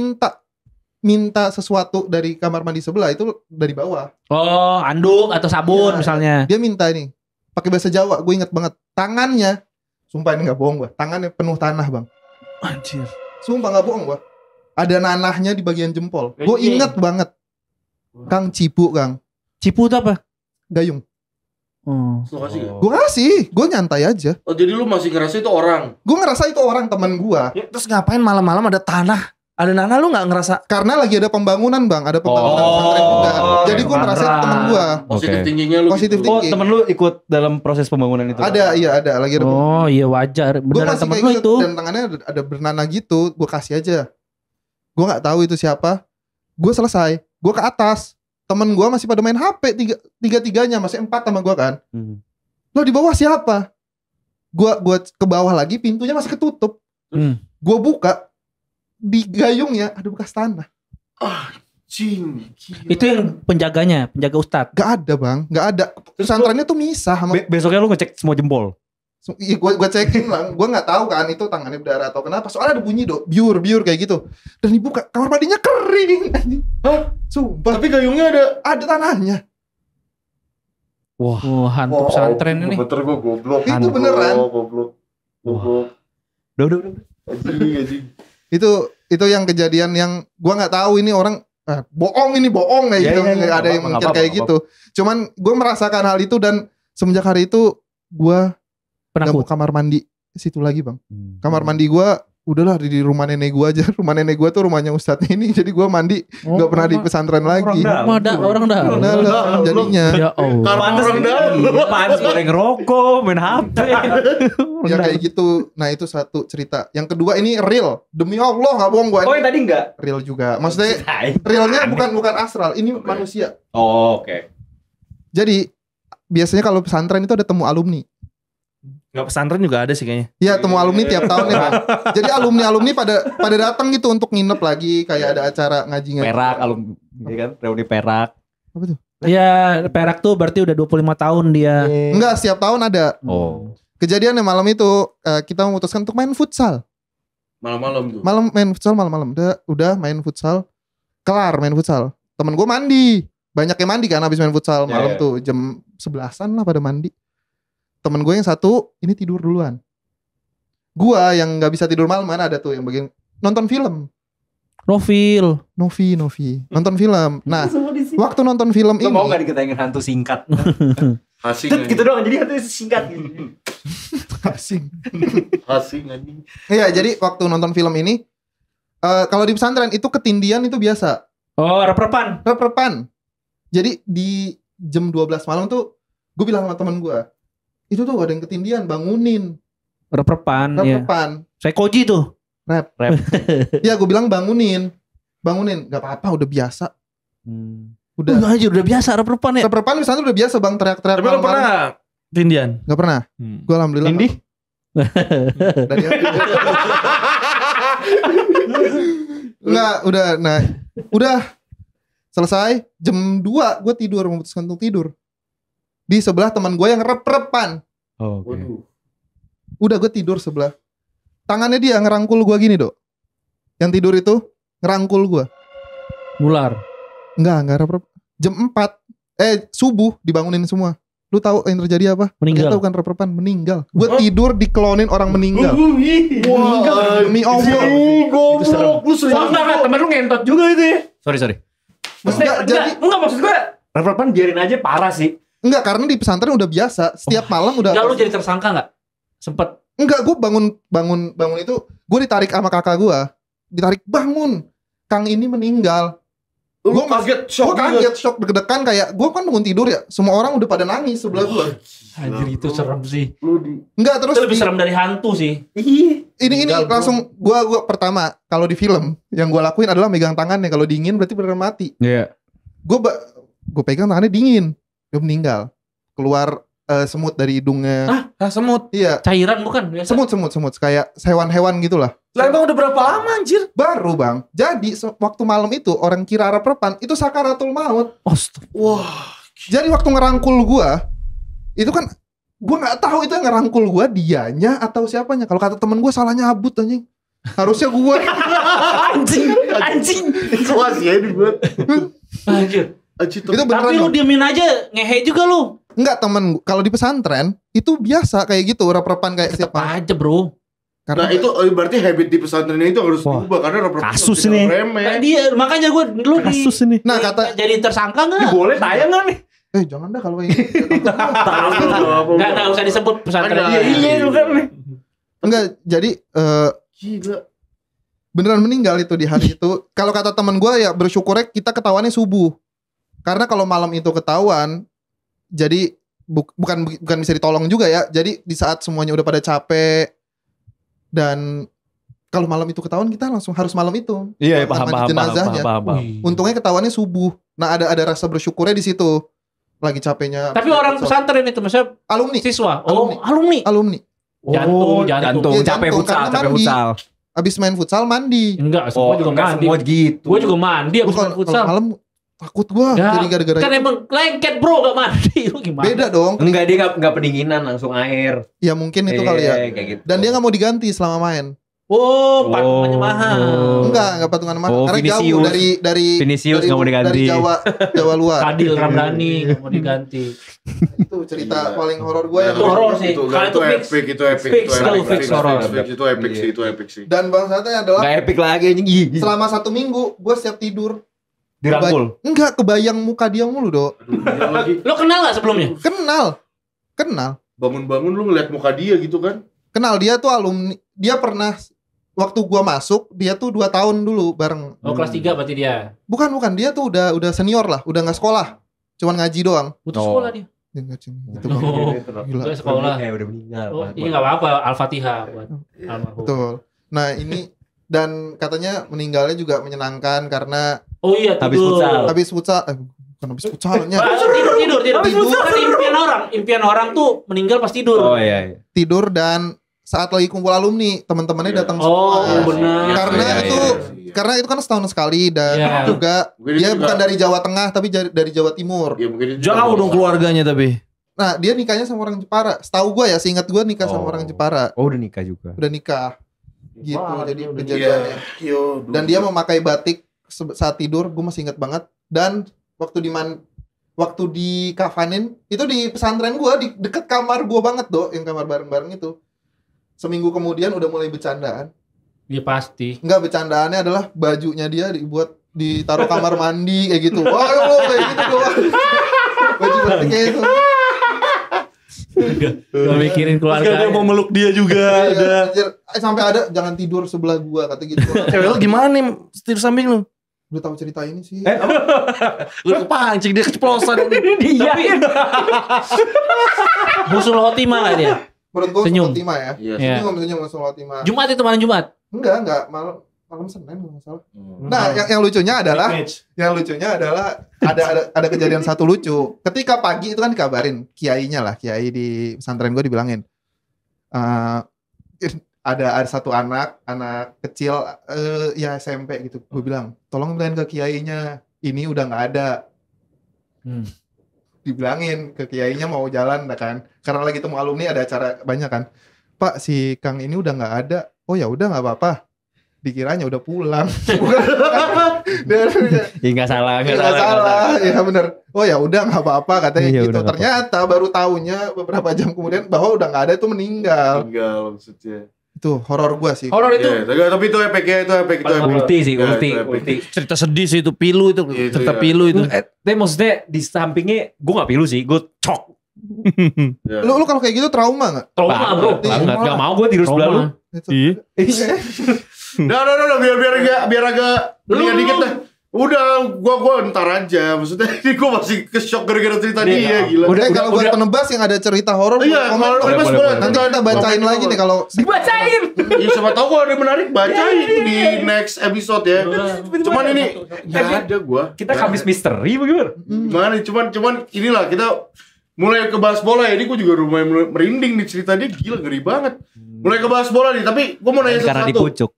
Speaker 1: minta sesuatu dari kamar mandi sebelah itu dari bawah.
Speaker 2: Oh, anduk atau sabun
Speaker 1: Iya.
Speaker 2: misalnya.
Speaker 1: Dia minta ini pakai bahasa Jawa, gue inget banget. Tangannya, sumpah ini nggak bohong gue, tangannya penuh tanah, Bang.
Speaker 3: Anjir.
Speaker 1: Sumpah nggak bohong gue. Ada nanahnya di bagian jempol. Gue
Speaker 2: Anjing.
Speaker 1: inget banget. Kang Cipu, Kang.
Speaker 2: Cipu itu apa?
Speaker 1: Gayung.
Speaker 2: Oh.
Speaker 4: Lu kasih nggak?
Speaker 1: Gue kasih, gue nyantai aja.
Speaker 4: Oh jadi lu masih ngerasa itu orang?
Speaker 1: Gue ngerasa itu orang teman gue.
Speaker 3: Ya, terus ngapain malam-malam ada tanah? Ada nanah, lu nggak ngerasa?
Speaker 1: Karena lagi ada pembangunan, Bang. Ada pembangunan
Speaker 3: Oh.
Speaker 1: pesantren juga. Jadi gue merasa itu temen gue.
Speaker 4: Positif
Speaker 5: Oke.
Speaker 4: tingginya lu.
Speaker 1: Positif
Speaker 4: gitu.
Speaker 1: tinggi.
Speaker 3: temen lu ikut dalam proses pembangunan itu?
Speaker 1: Ada, iya ada. Lagi ada pembangunan.
Speaker 2: Oh, iya wajar.
Speaker 1: Gue
Speaker 2: Beneran
Speaker 1: masih
Speaker 2: temen
Speaker 1: kayak
Speaker 2: lu
Speaker 1: gitu.
Speaker 2: itu.
Speaker 1: Dan tangannya ada bernanah gitu. Gue kasih aja. Gue nggak tahu itu siapa. Gue selesai. Gue ke atas. Temen gue masih pada main HP. Tiga-tiganya masih 4 sama gue kan. Lo di bawah siapa? Gue ke bawah lagi, pintunya masih ketutup. Gue buka, di gayungnya ada bekas tanah.
Speaker 4: Cing.
Speaker 2: Itu yang penjaganya, penjaga ustad.
Speaker 1: Gak ada, Bang, gak ada. Pesantrennya tuh misah sama.
Speaker 3: Besoknya lu ngecek semua jempol.
Speaker 1: Iya, gue cekin lah. Gue nggak tahu kan itu tangannya berdarah atau kenapa. Soalnya ada bunyi biur kayak gitu. Dan dibuka, kamar mandinya kering.
Speaker 4: Hah?
Speaker 1: Sumpah.
Speaker 4: Tapi gayungnya ada.
Speaker 1: Tanahnya.
Speaker 3: Wah.
Speaker 2: Oh, hantu pesantren ini.
Speaker 4: Bener gue goblok.
Speaker 1: Itu beneran.
Speaker 4: Goblok.
Speaker 3: Udah.
Speaker 4: Anjing.
Speaker 1: Itu yang kejadian yang gua nggak tahu ini orang bohong kayak
Speaker 3: Iya,
Speaker 1: gitu.
Speaker 3: iya, iya.
Speaker 1: Ada yang
Speaker 3: Nggak
Speaker 1: mikir
Speaker 3: apa-apa,
Speaker 1: kayak
Speaker 3: nggak
Speaker 1: gitu. Cuman gua merasakan hal itu dan semenjak hari itu gua nggak mau
Speaker 2: Penakut.
Speaker 1: kamar mandi situ lagi, Bang. Kamar mandi gua udahlah di rumah nenek gua aja. Rumah nenek gua tuh rumahnya ustadz ini. Jadi gua mandi nggak pernah di pesantren lagi.
Speaker 2: Orang dalam.
Speaker 1: Dalam jadinya.
Speaker 2: Ya Allah.
Speaker 4: Karena orang dalam.
Speaker 3: Pantes goreng rokok, main HP.
Speaker 1: Ya kayak gitu. Nah itu satu cerita. Yang kedua ini real. Demi Allah nggak bohong gua.
Speaker 3: Oh, yang tadi enggak?
Speaker 1: Real juga. Maksudnya realnya bukan astral. Ini manusia.
Speaker 3: Oh, oke.
Speaker 1: Jadi biasanya kalau pesantren itu ada temu alumni.
Speaker 3: Enggak, pesantren juga ada sih kayaknya.
Speaker 1: Iya, temu alumni tiap tahun ya, Bang. Jadi alumni pada datang gitu untuk nginep lagi, kayak ada acara ngaji.
Speaker 5: Perak, ya kan, reuni perak.
Speaker 1: Apa tuh?
Speaker 2: Ya, Perak tuh berarti udah 25 tahun dia.
Speaker 1: Enggak, setiap tahun ada.
Speaker 5: Oh.
Speaker 1: Kejadiannya malam itu kita memutuskan untuk main futsal.
Speaker 4: Malam-malam tuh.
Speaker 1: Malam main futsal malam-malam. Udah main futsal. Kelar main futsal. Temen gue mandi. Banyak yang mandi kan habis main futsal malam tuh jam 11-an lah pada mandi. Temen gue yang satu ini tidur duluan. Gua yang nggak bisa tidur malam, mana ada tuh yang bagian nonton film.
Speaker 2: Profil.
Speaker 1: Novi nonton film. Nah waktu nonton film
Speaker 5: Lo
Speaker 1: ini
Speaker 5: mau gak diketahui hantu singkat?
Speaker 4: Asing.
Speaker 5: Gitu doang, jadi hantu singkat.
Speaker 1: asing.
Speaker 4: Asing anjing.
Speaker 1: Iya, jadi waktu nonton film ini kalau di pesantren itu ketindian itu biasa.
Speaker 2: Oh, rep-repan.
Speaker 1: Rep-repan. Jadi di jam 12 malam tuh gue bilang sama temen gue, itu tuh ada yang ketindian, bangunin.
Speaker 2: Rep-repan. Ya.
Speaker 1: Rep-repan.
Speaker 2: Saya koji tuh.
Speaker 1: Rep. Ya gue bilang bangunin. Gak apa-apa, udah biasa. Udah.
Speaker 2: Aja udah biasa rep-repan ya.
Speaker 1: Rep-repan misalnya udah biasa Bang, teriak-teriak.
Speaker 3: Tapi lo pernah tindian?
Speaker 1: Gak pernah. Gue alhamdulillah.
Speaker 3: Indi?
Speaker 1: Dari Enggak, udah. Nah, udah Selesai jam 2 gue tidur, memutuskan untuk tidur. Di sebelah teman gue yang rep-repan.
Speaker 5: Oh, oke.
Speaker 4: Waduh.
Speaker 1: Udah gue tidur sebelah. Tangannya dia ngerangkul gue gini, Dok. Yang tidur itu ngerangkul gue.
Speaker 2: Mular.
Speaker 1: Enggak rep-rep. Jam 4 subuh dibangunin semua. Lu tahu yang terjadi apa?
Speaker 2: Meninggal.
Speaker 1: Ternyata bukan rep-repan, meninggal. Gue tidur diklonin orang meninggal.
Speaker 4: Wah,
Speaker 1: Demi Allah.
Speaker 2: Itu serem.
Speaker 4: Lu serius?
Speaker 6: Enggak, temen lu ngentot juga itu ya.
Speaker 5: Sorry.
Speaker 6: Maksudnya, enggak maksud gue rep-repan biarin aja parah sih.
Speaker 1: Enggak, karena di pesantren udah biasa. Setiap malam udah.
Speaker 2: Enggak, lu jadi tersangka enggak? Sempet.
Speaker 1: Enggak, gue bangun itu, gue ditarik sama kakak gue. Ditarik, bangun. Kang ini meninggal.
Speaker 4: Lu
Speaker 1: Gue
Speaker 4: kaget, shock
Speaker 1: shock, deg-degan kayak, gue kan bangun tidur ya. Semua orang udah pada nangis sebelah gue.
Speaker 2: Anjir, itu serem sih.
Speaker 1: Enggak, terus
Speaker 2: Itu lebih serem dari hantu sih.
Speaker 1: ini langsung gue pertama, kalau di film, yang gue lakuin adalah megang tangannya. Kalau dingin berarti beneran mati.
Speaker 5: Iya.
Speaker 1: Gue pegang tangannya dingin. Dia meninggal. Keluar semut dari hidungnya.
Speaker 3: Semut.
Speaker 1: Iya.
Speaker 2: Cairan bukan? Biasa.
Speaker 1: Semut kayak hewan-hewan gitulah.
Speaker 3: Lah emang udah berapa lama anjir?
Speaker 1: Baru bang. Jadi waktu malam itu orang kira rep-repan itu sakaratul maut.
Speaker 4: Wah.
Speaker 1: Jadi waktu ngerangkul gua itu kan gua nggak tahu itu yang ngerangkul gua dianya atau siapanya. Kalau kata temen gua salah nyabut anjing. Harusnya gua.
Speaker 6: Anjing.
Speaker 4: Kelas ya dibuat.
Speaker 2: Anjir.
Speaker 1: Itu beneran.
Speaker 2: Tapi lu
Speaker 1: Bang.
Speaker 2: diemin aja, ngehe juga lu.
Speaker 1: Enggak temen kalau di pesantren itu biasa kayak gitu rep-repan kayak
Speaker 2: Tetep
Speaker 1: siapa.
Speaker 2: aja bro.
Speaker 4: Nah itu berarti habit di pesantren itu harus diubah karena rep-repan
Speaker 6: kasus
Speaker 4: tidak
Speaker 6: nih.
Speaker 4: remeh.
Speaker 2: Nah, dia makanya gue lu
Speaker 6: Kasus ini.
Speaker 1: Nah kata
Speaker 2: jadi tersangka
Speaker 6: Ini
Speaker 2: nggak?
Speaker 6: boleh tayang gak nih?
Speaker 1: jangan dah kalau kayak gitu.
Speaker 2: Nggak usah disebut pesantren.
Speaker 4: Ada.
Speaker 6: Iya itu kan nih.
Speaker 1: Enggak jadi
Speaker 4: Gila.
Speaker 1: beneran meninggal itu di hari itu. Kalau kata teman gue ya bersyukurnya kita ketahuannya subuh. Karena kalau malam itu ketahuan, jadi bukan bisa ditolong juga ya. Jadi di saat semuanya udah pada capek dan kalau malam itu ketahuan kita langsung harus malam itu.
Speaker 3: Iya,
Speaker 1: Lanjut jenazahnya. Untungnya ketahuannya subuh. Nah ada rasa bersyukurnya di situ. Lagi capeknya.
Speaker 2: Tapi orang pesantren itu maksudnya
Speaker 1: alumni.
Speaker 2: siswa. Oh, alumni.
Speaker 5: Jantung,
Speaker 1: Iya,
Speaker 5: capek
Speaker 1: jantung,
Speaker 5: futsal,
Speaker 1: karena
Speaker 5: capek
Speaker 1: mandi.
Speaker 5: futsal.
Speaker 1: Abis main futsal mandi.
Speaker 2: Enggak, semua juga mandi.
Speaker 5: semua gitu.
Speaker 2: Gue juga mandi
Speaker 1: Lu
Speaker 2: abis main
Speaker 1: kalau
Speaker 2: futsal.
Speaker 1: malam takut gua
Speaker 2: Ya,
Speaker 1: jadi gara-gara
Speaker 2: Kan
Speaker 1: itu.
Speaker 2: emang lengket bro gak mandi. Lu gimana?
Speaker 1: Beda dong.
Speaker 6: Enggak, dia enggak pendinginan, langsung air.
Speaker 1: Ya mungkin itu kali ya.
Speaker 6: Kayak gitu.
Speaker 1: Dan dia gak mau diganti selama main.
Speaker 2: Oh, patungannya mahal.
Speaker 1: Enggak patungan mahal.
Speaker 5: Oh,
Speaker 1: Karena
Speaker 5: Vinicius.
Speaker 1: jauh dari
Speaker 5: Vinicius nggak mau diganti.
Speaker 1: Dari Jawa luar.
Speaker 2: Kadil Ramdhani gak mau diganti.
Speaker 1: Itu cerita paling horor gue ya.
Speaker 2: Itu horor sih.
Speaker 4: Itu
Speaker 2: Kalau itu fix.
Speaker 4: epic, itu epic,
Speaker 2: Fix,
Speaker 4: itu
Speaker 2: kalau
Speaker 4: epic,
Speaker 2: fix horor.
Speaker 4: Itu epic sih, itu epic sih.
Speaker 1: Dan bangsatnya adalah
Speaker 5: Gak epic lagi anjing.
Speaker 1: selama 1 minggu gue setiap tidur
Speaker 3: Dirangkul.
Speaker 1: enggak kebayang muka dia mulu, Dok.
Speaker 4: Dia lagi
Speaker 2: Lo kenal gak sebelumnya?
Speaker 1: Kenal.
Speaker 4: bangun-bangun lu ngeliat muka dia gitu kan?
Speaker 1: Kenal dia tuh alumni. Dia pernah waktu gua masuk, dia tuh 2 tahun dulu bareng.
Speaker 2: Oh, kelas 3 berarti dia.
Speaker 1: Bukan, dia tuh udah senior lah, udah nggak sekolah. Cuman ngaji doang.
Speaker 2: Putus
Speaker 5: Oh.
Speaker 2: sekolah dia.
Speaker 1: Ya, nggak, Cing. Gitu, Bang.
Speaker 2: Oh,
Speaker 1: Gila.
Speaker 2: gue sekolah.
Speaker 6: Udah meninggal.
Speaker 2: Oh, iya gak apa-apa. Al-Fatihah buat almarhum.
Speaker 1: Betul. Nah, ini dan katanya meninggalnya juga menyenangkan karena
Speaker 2: Oh iya,
Speaker 5: Habis
Speaker 2: tidur.
Speaker 5: futsal.
Speaker 1: habis futsal, bukan habis futsalnya.
Speaker 2: Tidur. Kan impian orang tuh meninggal pas tidur.
Speaker 5: Oh iya.
Speaker 1: Tidur dan saat lagi kumpul alumni, teman-temannya datang
Speaker 2: Oh,
Speaker 1: semua.
Speaker 2: benar.
Speaker 1: Karena
Speaker 5: Iya,
Speaker 1: itu
Speaker 5: iya.
Speaker 1: karena itu kan setahun sekali dan
Speaker 2: Iya.
Speaker 1: juga
Speaker 4: Mungkin
Speaker 1: dia
Speaker 4: itu
Speaker 1: bukan
Speaker 4: juga-
Speaker 1: dari Jawa Tengah tapi dari Jawa Timur.
Speaker 4: Ya mungkin itu
Speaker 3: Jauh dong keluarganya tapi.
Speaker 1: Nah, dia nikahnya sama orang Jepara. Setahu gue ya, seingat gue nikah sama
Speaker 5: Oh.
Speaker 1: orang Jepara.
Speaker 5: Oh udah nikah juga.
Speaker 1: Udah nikah. Gitu
Speaker 2: Wah,
Speaker 1: jadi
Speaker 2: dia udah
Speaker 1: kejadiannya.
Speaker 4: Yo,
Speaker 1: Dan dia memakai batik saat tidur, gue masih ingat banget. Dan waktu di kafanin itu di pesantren gue di deket kamar gue banget, Dok, yang kamar bareng-bareng itu. Seminggu kemudian udah mulai bercandaan.
Speaker 2: Dia pasti.
Speaker 1: Enggak, bercandaannya adalah bajunya dia ditaruh kamar mandi kayak gitu. Wah, lo kayak gitu doang. Baju batik kayak itu.
Speaker 2: Gak mikirin keluarga.
Speaker 3: Dia mau meluk dia juga ada.
Speaker 1: Iya, anjir. Sampai ada jangan tidur sebelah gua kata gitu.
Speaker 3: Cewek lu gimana nih? Tidur samping lu?
Speaker 1: Udah tahu cerita ini sih.
Speaker 3: Lu kepancing dia keceplosan.
Speaker 6: Iya.
Speaker 2: Husnul khotimah gak dia?
Speaker 1: Menurut gua
Speaker 2: Senyum.
Speaker 1: Khotimah ya.
Speaker 4: Iya.
Speaker 2: Iya.
Speaker 1: Senyum Khotimah.
Speaker 2: Jumat itu malam Jumat.
Speaker 1: Enggak, malam Senin kalau nggak salah. Nah, yang lucunya adalah ada kejadian satu lucu. Ketika pagi itu kan dikabarin kiainya lah, kiai di pesantren gue dibilangin ada satu anak kecil ya SMP gitu. Gue bilang, tolong bilangin ke kiainya ini udah nggak ada. Dibilangin ke kiainya mau jalan kan, karena lagi temu alumni ada acara banyak kan. Pak, si Kang ini udah nggak ada. Oh ya udah nggak apa-apa. Dikiranya udah pulang.
Speaker 6: Ya nggak salah.
Speaker 1: Nggak salah, ya bener. Oh ya udah nggak apa-apa katanya
Speaker 6: Iya,
Speaker 1: gitu.
Speaker 6: udah nggak
Speaker 1: Ternyata baru taunya beberapa jam kemudian bahwa udah nggak ada, itu meninggal.
Speaker 4: Tinggal maksudnya.
Speaker 1: Itu horor gua sih.
Speaker 2: Horor itu.
Speaker 4: Iya, tapi itu epic ya, itu epic.
Speaker 6: Ulti sih,
Speaker 4: Ya,
Speaker 6: ulti.
Speaker 4: itu epic.
Speaker 6: Ulti.
Speaker 3: Cerita sedih sih itu, pilu itu.
Speaker 4: Iya, itu
Speaker 3: Cerita
Speaker 4: ya.
Speaker 3: pilu itu.
Speaker 6: Tapi maksudnya di sampingnya gue gak pilu sih, gue cok.
Speaker 4: Ya.
Speaker 1: Lu kalau kayak gitu trauma nggak?
Speaker 6: Trauma bro,
Speaker 1: Iya.
Speaker 6: banget. Gak mau gue tidur sebelah lu.
Speaker 1: Itu.
Speaker 3: Iya.
Speaker 4: Udah, biar agak mendingan dikit dah. Udah, gua ntar aja. Maksudnya ini gua masih ke-shock gara-gara cerita dia, gila.
Speaker 1: Kalau buat penebas yang ada cerita horor,
Speaker 4: Iya, kalau
Speaker 1: komen.
Speaker 4: Mas boleh.
Speaker 1: Nanti kita bacain lagi nih kalau
Speaker 6: Dibacain.
Speaker 4: Iya, siapa tahu kalau ada yang menarik bacain di next episode ya. Cuman ini nggak ada gua.
Speaker 6: Kita kamis misteri bagaimana?
Speaker 4: Gimana? Cuman inilah kita mulai ke bahas bola ya. Ini gua juga mulai merinding nih cerita dia, gila ngeri banget. Mulai ke bahas bola nih, tapi gua mau nanya
Speaker 6: Karena di
Speaker 4: satu-satu.
Speaker 6: pucuk.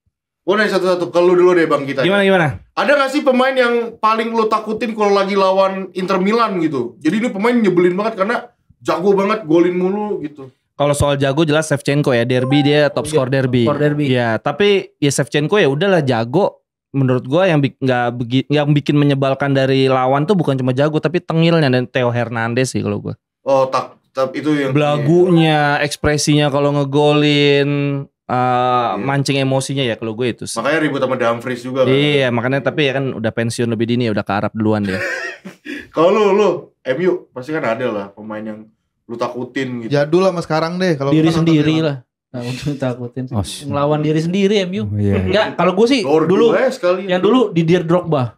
Speaker 4: Gua nanya satu-satu. Kalau dulu deh Bang kita.
Speaker 3: Gimana?
Speaker 4: Ada gak sih pemain yang paling lo takutin kalau lagi lawan Inter Milan gitu? Jadi ini pemain nyebelin banget karena jago banget, golin mulu gitu.
Speaker 3: Kalau soal jago jelas Shevchenko ya, derby dia top skor derby.
Speaker 2: skor derby.
Speaker 3: Ya, tapi ya Shevchenko ya udahlah jago. Menurut gua yang yang bikin menyebalkan dari lawan tuh bukan cuma jago tapi tengilnya dan Theo Hernandez sih kalau gua.
Speaker 4: Oh, itu yang
Speaker 3: Belagunya, ekspresinya kalau ngegolin, mancing emosinya ya kalau gue itu sih.
Speaker 4: Makanya ribut sama Dumfries juga kan.
Speaker 3: Iya, makanya tapi ya kan udah pensiun lebih dini, udah ke Arab duluan dia.
Speaker 4: Kalau lu MU pasti kan ada lah pemain yang lu takutin gitu.
Speaker 1: jadul sama sekarang deh. Kalau
Speaker 2: Diri
Speaker 1: lu kan
Speaker 2: sendiri
Speaker 1: nonton
Speaker 2: lah. Nah, untuk takutin.
Speaker 6: Oh,
Speaker 2: Ngelawan diri sendiri MU.
Speaker 6: Iya.
Speaker 2: Enggak, kalau gue sih
Speaker 4: Lord
Speaker 2: dulu
Speaker 4: dua ya sekali.
Speaker 2: yang dulu Didier Drogba.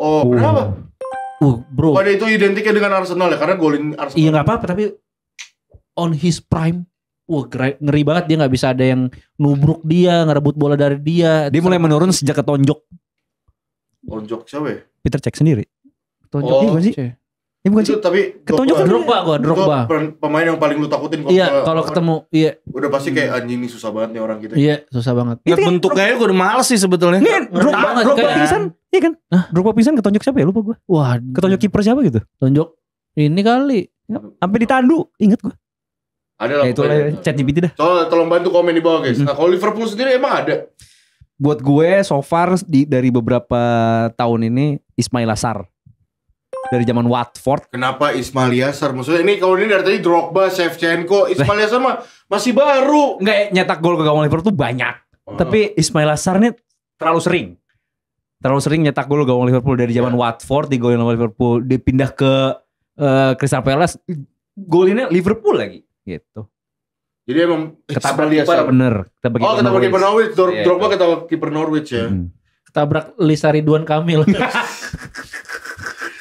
Speaker 4: Oh, kenapa?
Speaker 2: Bro.
Speaker 4: Pada itu identiknya dengan Arsenal ya karena golin Arsenal.
Speaker 2: Iya nggak apa-apa tapi on his prime. Wah ngeri banget, dia nggak bisa ada yang nubruk dia, ngerebut bola dari dia.
Speaker 6: Dia mulai menurun sejak ketonjok.
Speaker 4: Onjok siapa ya?
Speaker 6: Peter cek sendiri.
Speaker 2: Tonjok
Speaker 4: Oh.
Speaker 2: iya bukan sih?
Speaker 6: Ini bukan sih?
Speaker 4: Itu tapi
Speaker 6: Ketonjok kan
Speaker 2: Drogba.
Speaker 4: Pemain yang paling lu takutin
Speaker 2: Iya, kalau ketemu iya,
Speaker 4: udah pasti kayak anjing ini susah banget nih orang kita.
Speaker 2: iya susah banget.
Speaker 3: Lihat bentuknya gue udah males sih sebetulnya.
Speaker 2: Ngeri banget,
Speaker 6: Drogba
Speaker 2: kayak-
Speaker 6: pingsan, iya kan? Drogba pingsan ketonjok siapa ya? Lupa gue.
Speaker 2: Wah,
Speaker 6: Ketonjok kiper siapa gitu?
Speaker 2: tonjok ini kali.
Speaker 6: Sampai ditandu, inget gue.
Speaker 4: Ada lah.
Speaker 6: Ya itu
Speaker 4: pokoknya.
Speaker 6: lah chat GPT dah.
Speaker 4: Tolong bantu komen di bawah guys. Nah, kalau Liverpool sendiri emang ada.
Speaker 6: Buat gue so far dari beberapa tahun ini Ismail Assar. Dari zaman Watford.
Speaker 4: Kenapa Ismail Yassar? Maksudnya ini kalau ini dari tadi Drogba, Shevchenko, Ismail Yassar mah masih baru.
Speaker 6: Enggak nyetak gol ke gawang Liverpool tuh banyak. Tapi Ismail Assar nih terlalu sering. Terlalu sering nyetak gol ke gawang Liverpool dari zaman Watford, digolin sama Liverpool, dia pindah ke Crystal Palace, golinnya Liverpool lagi gitu.
Speaker 4: Jadi emang
Speaker 6: Ketabrak
Speaker 4: Ismail
Speaker 6: kiper
Speaker 4: Yassar.
Speaker 6: bener. Ketabrak
Speaker 4: Oh, ketabrak kiper Norwich.
Speaker 6: Iya,
Speaker 4: Drogba
Speaker 6: itu.
Speaker 4: ketabrak kiper Norwich ya.
Speaker 2: Ketabrak Lisa Ridwan Kamil.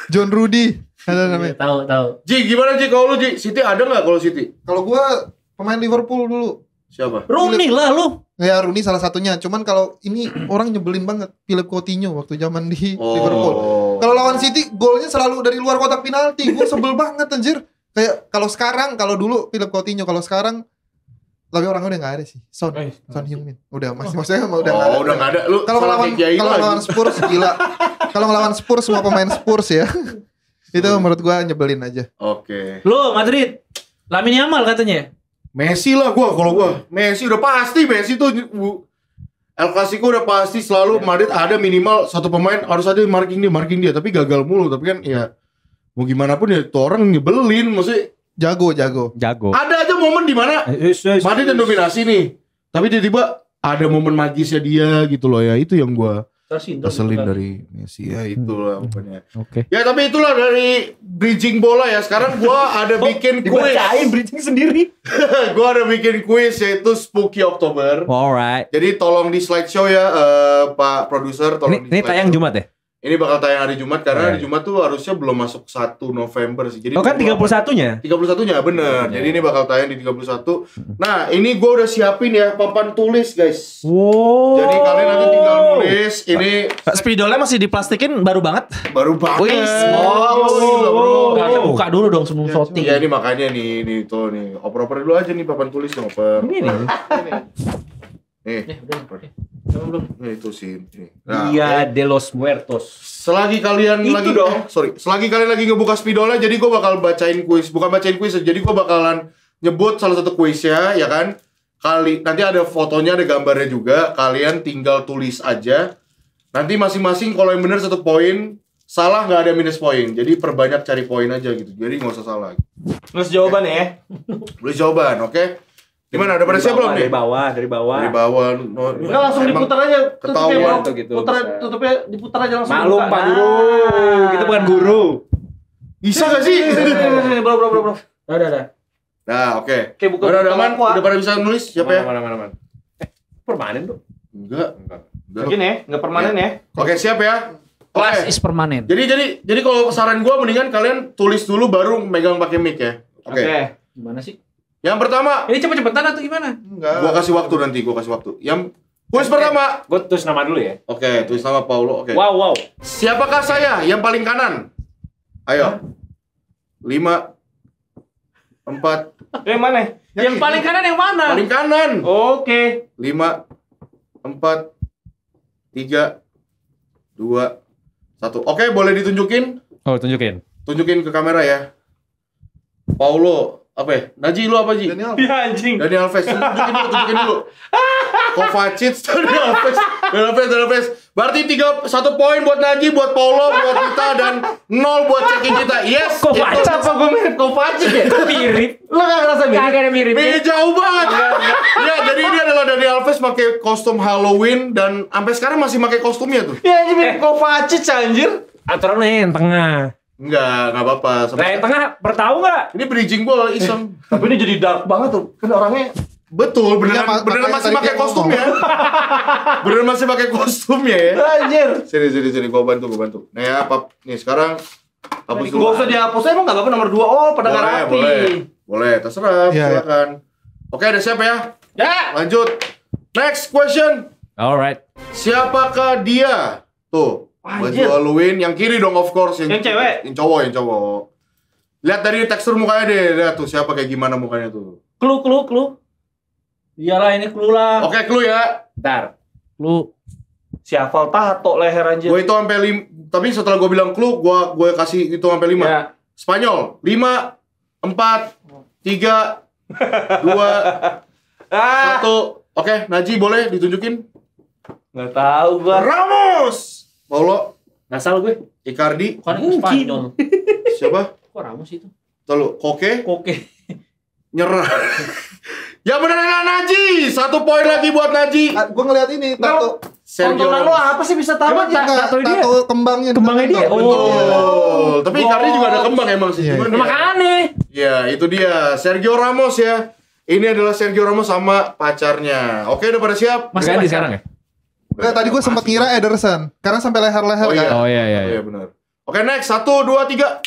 Speaker 1: John Rudy ada namanya.
Speaker 2: Tahu.
Speaker 4: Ji, gimana Ji kalau lu Ji? City ada nggak kalau City?
Speaker 1: Kalau gua pemain Liverpool dulu.
Speaker 4: Siapa?
Speaker 2: Rooney lah lu.
Speaker 1: Ya Rooney salah satunya. Cuman kalau ini orang nyebelin banget. Philip Coutinho waktu zaman di Liverpool. Kalau lawan City golnya selalu dari luar kotak penalti. Gue sebel banget anjir. Kayak kalau dulu Philip Coutinho, kalau sekarang tapi orangnya udah nggak ada sih. Son Heung-min. Udah maksudnya udah nggak ada.
Speaker 4: udah nggak ada. Lu
Speaker 1: Kalau
Speaker 4: salah Kiai lagi.
Speaker 1: ngelawan Spurs gila. Kalau ngelawan Spurs semua pemain Spurs ya. Itu menurut gua nyebelin aja.
Speaker 4: Oke.
Speaker 2: Lu Madrid. Lamine Yamal katanya.
Speaker 4: Messi lah kalau gua. Messi udah pasti Messi tuh El Clasico udah pasti selalu Madrid ada minimal satu pemain harus ada yang marking dia tapi gagal mulu tapi kan ya mau gimana pun ya tuh orang nyebelin maksudnya
Speaker 1: Jago.
Speaker 4: ada aja momen di mana Madrid yang dominasi nih tapi tiba-tiba ada momen magisnya dia gitu loh ya itu yang gua keselin dari Messi ya itulah pokoknya.
Speaker 6: Oke.
Speaker 4: Ya tapi itulah dari bridging bola ya sekarang gua ada bikin kuis.
Speaker 6: bridging sendiri.
Speaker 4: Gua ada bikin kuis yaitu Spooky Oktober.
Speaker 6: Alright.
Speaker 4: Jadi tolong di slideshow ya Pak Produser tolong
Speaker 6: Ini tayang Jumat ya?
Speaker 4: Ini bakal tayang hari Jumat karena hari Jumat tuh harusnya belum masuk 1 November sih. Jadi
Speaker 6: Oh kan 31-nya?
Speaker 4: 31-nya bener. Jadi ini bakal tayang di 31. Nah, ini gua udah siapin ya papan tulis, guys.
Speaker 6: Wow.
Speaker 4: Jadi kalian nanti tinggal nulis ini
Speaker 3: Spidolnya masih diplastikin baru banget.
Speaker 4: baru banget.
Speaker 3: Wih.
Speaker 4: Gila, bro.
Speaker 2: Kita buka dulu dong sebelum shooting.
Speaker 4: Ya ini makanya nih tuh nih. Oper-oper dulu aja nih papan tulis yang oper.
Speaker 6: Ini nih.
Speaker 4: Nih.
Speaker 2: Udah.
Speaker 4: Nah, itu sih.
Speaker 2: Dia de los Muertos.
Speaker 4: Selagi kalian
Speaker 2: Itu
Speaker 4: lagi
Speaker 2: dong.
Speaker 4: selagi kalian lagi ngebuka spidolnya, jadi gue bakal bacain kuis, bukan bacain kuis, jadi gue bakalan nyebut salah satu kuisnya, ya kan? Nanti ada fotonya, ada gambarnya juga. Kalian tinggal tulis aja. Nanti masing-masing kalau yang benar 1 poin, salah nggak ada minus poin. Jadi perbanyak cari poin aja gitu. Jadi nggak usah salah.
Speaker 3: Terus jawaban ya.
Speaker 4: Tulis jawaban, oke? Gimana? Udah pada siap belum nih?
Speaker 3: Dari bawah.
Speaker 4: Dari bawah.
Speaker 3: Enggak langsung diputar aja.
Speaker 4: ketahuan
Speaker 3: tutupnya,
Speaker 5: gitu,
Speaker 3: putar,
Speaker 5: bisa.
Speaker 3: tutupnya diputar aja langsung.
Speaker 5: Maklum
Speaker 3: buka.
Speaker 5: Pak Guru. Kita bukan guru.
Speaker 4: Bisa gak sih?
Speaker 3: Sini, bro.
Speaker 2: Udah.
Speaker 4: Nah, oke.
Speaker 3: Oke, buka
Speaker 4: Udah aman?
Speaker 3: aqua.
Speaker 4: Udah pada bisa nulis? Siapa ya?
Speaker 5: Mana.
Speaker 3: Permanen tuh.
Speaker 4: Enggak.
Speaker 3: Begini ya, enggak permanen ya.
Speaker 4: Oke, siap ya?
Speaker 2: Class
Speaker 4: Oke.
Speaker 2: is permanen.
Speaker 4: Jadi kalau saran gue mendingan kalian tulis dulu baru megang pakai mic ya. Oke.
Speaker 2: Gimana sih?
Speaker 4: Yang pertama,
Speaker 2: Ini cepet-cepetan atau gimana?
Speaker 1: Enggak.
Speaker 4: gua kasih waktu nanti, Yang kuis pertama.
Speaker 5: Gue tulis nama dulu ya.
Speaker 4: Oke, tulis nama Paulo. Oke.
Speaker 3: Wow.
Speaker 4: Siapakah saya yang paling kanan? Ayo. 5 4
Speaker 3: Yang mana?
Speaker 2: Yang paling kanan yang mana?
Speaker 4: paling kanan.
Speaker 3: Oke.
Speaker 4: 5 4 3 2 1. Oke, boleh ditunjukin?
Speaker 5: Oh, tunjukin.
Speaker 4: Tunjukin ke kamera ya. Paulo, apa ya? Naji lu apa, Ji?
Speaker 1: Daniel.
Speaker 3: Ya anjing.
Speaker 4: Dani Alves, tunjukin dulu. Kovacic, Dani Alves. Berarti 1 poin buat Naji, buat Paulo, buat kita, dan 0 buat checking kita. Yes.
Speaker 3: Kovacic
Speaker 4: itu.
Speaker 3: apa gue mirip Kovacic ya?
Speaker 5: Mirip.
Speaker 3: Lo gak ngerasa mirip?
Speaker 5: Kagak ada mirip.
Speaker 4: Jauh banget. Ya, jadi ini adalah Dani Alves pakai kostum Halloween dan sampai sekarang masih pakai kostumnya tuh.
Speaker 3: Ya anjing mirip Kovacic anjir.
Speaker 5: Aturan yang tengah.
Speaker 4: Enggak apa-apa.
Speaker 5: Nah, yang tengah bertahu nggak?
Speaker 4: Ini bridging ball iseng.
Speaker 3: Tapi ini jadi dark banget tuh. Kan orangnya
Speaker 4: Betul,
Speaker 1: Iya,
Speaker 4: beneran
Speaker 1: makanya
Speaker 4: masih
Speaker 1: tadi
Speaker 4: pakai
Speaker 1: dia
Speaker 4: kostumnya. Beneran masih pakai kostumnya ya.
Speaker 3: anjir.
Speaker 4: Sini, gua bantu. Nah ya, nih sekarang hapus
Speaker 3: Gak
Speaker 4: dulu.
Speaker 3: usah dihapus aja emang gak apa-apa nomor 2. Oh pada gak rapi.
Speaker 4: Boleh, terserah,
Speaker 1: Iya,
Speaker 4: silakan. Oke, ada siapa ya?
Speaker 3: Ya.
Speaker 4: Lanjut. Next question.
Speaker 5: Alright.
Speaker 4: Siapakah dia? Tuh, baju
Speaker 3: Anjir.
Speaker 4: Halloween yang kiri dong, of course.
Speaker 3: Yang cewek?
Speaker 4: Yang cowok. Lihat dari tekstur mukanya deh, lihat tuh siapa kayak gimana mukanya tuh.
Speaker 2: Clue. Iyalah ini clue lah.
Speaker 4: Oke, clue ya.
Speaker 5: Ntar.
Speaker 2: Clue.
Speaker 3: Si hafal tato leher anjir.
Speaker 4: Gue itu sampai 5, tapi setelah gue bilang clue, gue kasih itu sampai 5.
Speaker 2: Ya.
Speaker 4: Spanyol. 5 4 3 2 1. Oke, Naji boleh ditunjukin?
Speaker 3: Gak tahu gua.
Speaker 4: Ramos. Paulo,
Speaker 5: Ngasal gue.
Speaker 4: Icardi,
Speaker 2: Kan itu Spanyol.
Speaker 4: siapa?
Speaker 2: Kok Ramos itu?
Speaker 4: Tuh, Koke,
Speaker 2: Oke.
Speaker 4: nyerah. Ya benar Naji. 1 poin lagi buat Naji.
Speaker 1: Gue ngeliat ini tato
Speaker 3: Tontonan lo apa sih bisa tahu aja?
Speaker 1: tato kembangnya.
Speaker 5: Kembangnya dia.
Speaker 1: Oh.
Speaker 4: Betul. Tapi Icardi juga ada kembang emang sih.
Speaker 1: Iya,
Speaker 4: Cuman ya-
Speaker 5: Makanya.
Speaker 4: Ya, itu dia Sergio Ramos ya. Ini adalah Sergio Ramos sama pacarnya. Oke, udah pada siap?
Speaker 5: Masih ganti sekarang ya?
Speaker 1: Enggak, tadi gue sempat kira Ederson. Karena sampai leher-leher
Speaker 4: Oh,
Speaker 1: kan.
Speaker 4: iya.
Speaker 5: Oh iya.
Speaker 4: Oh iya benar. Oke, next 1 2 3.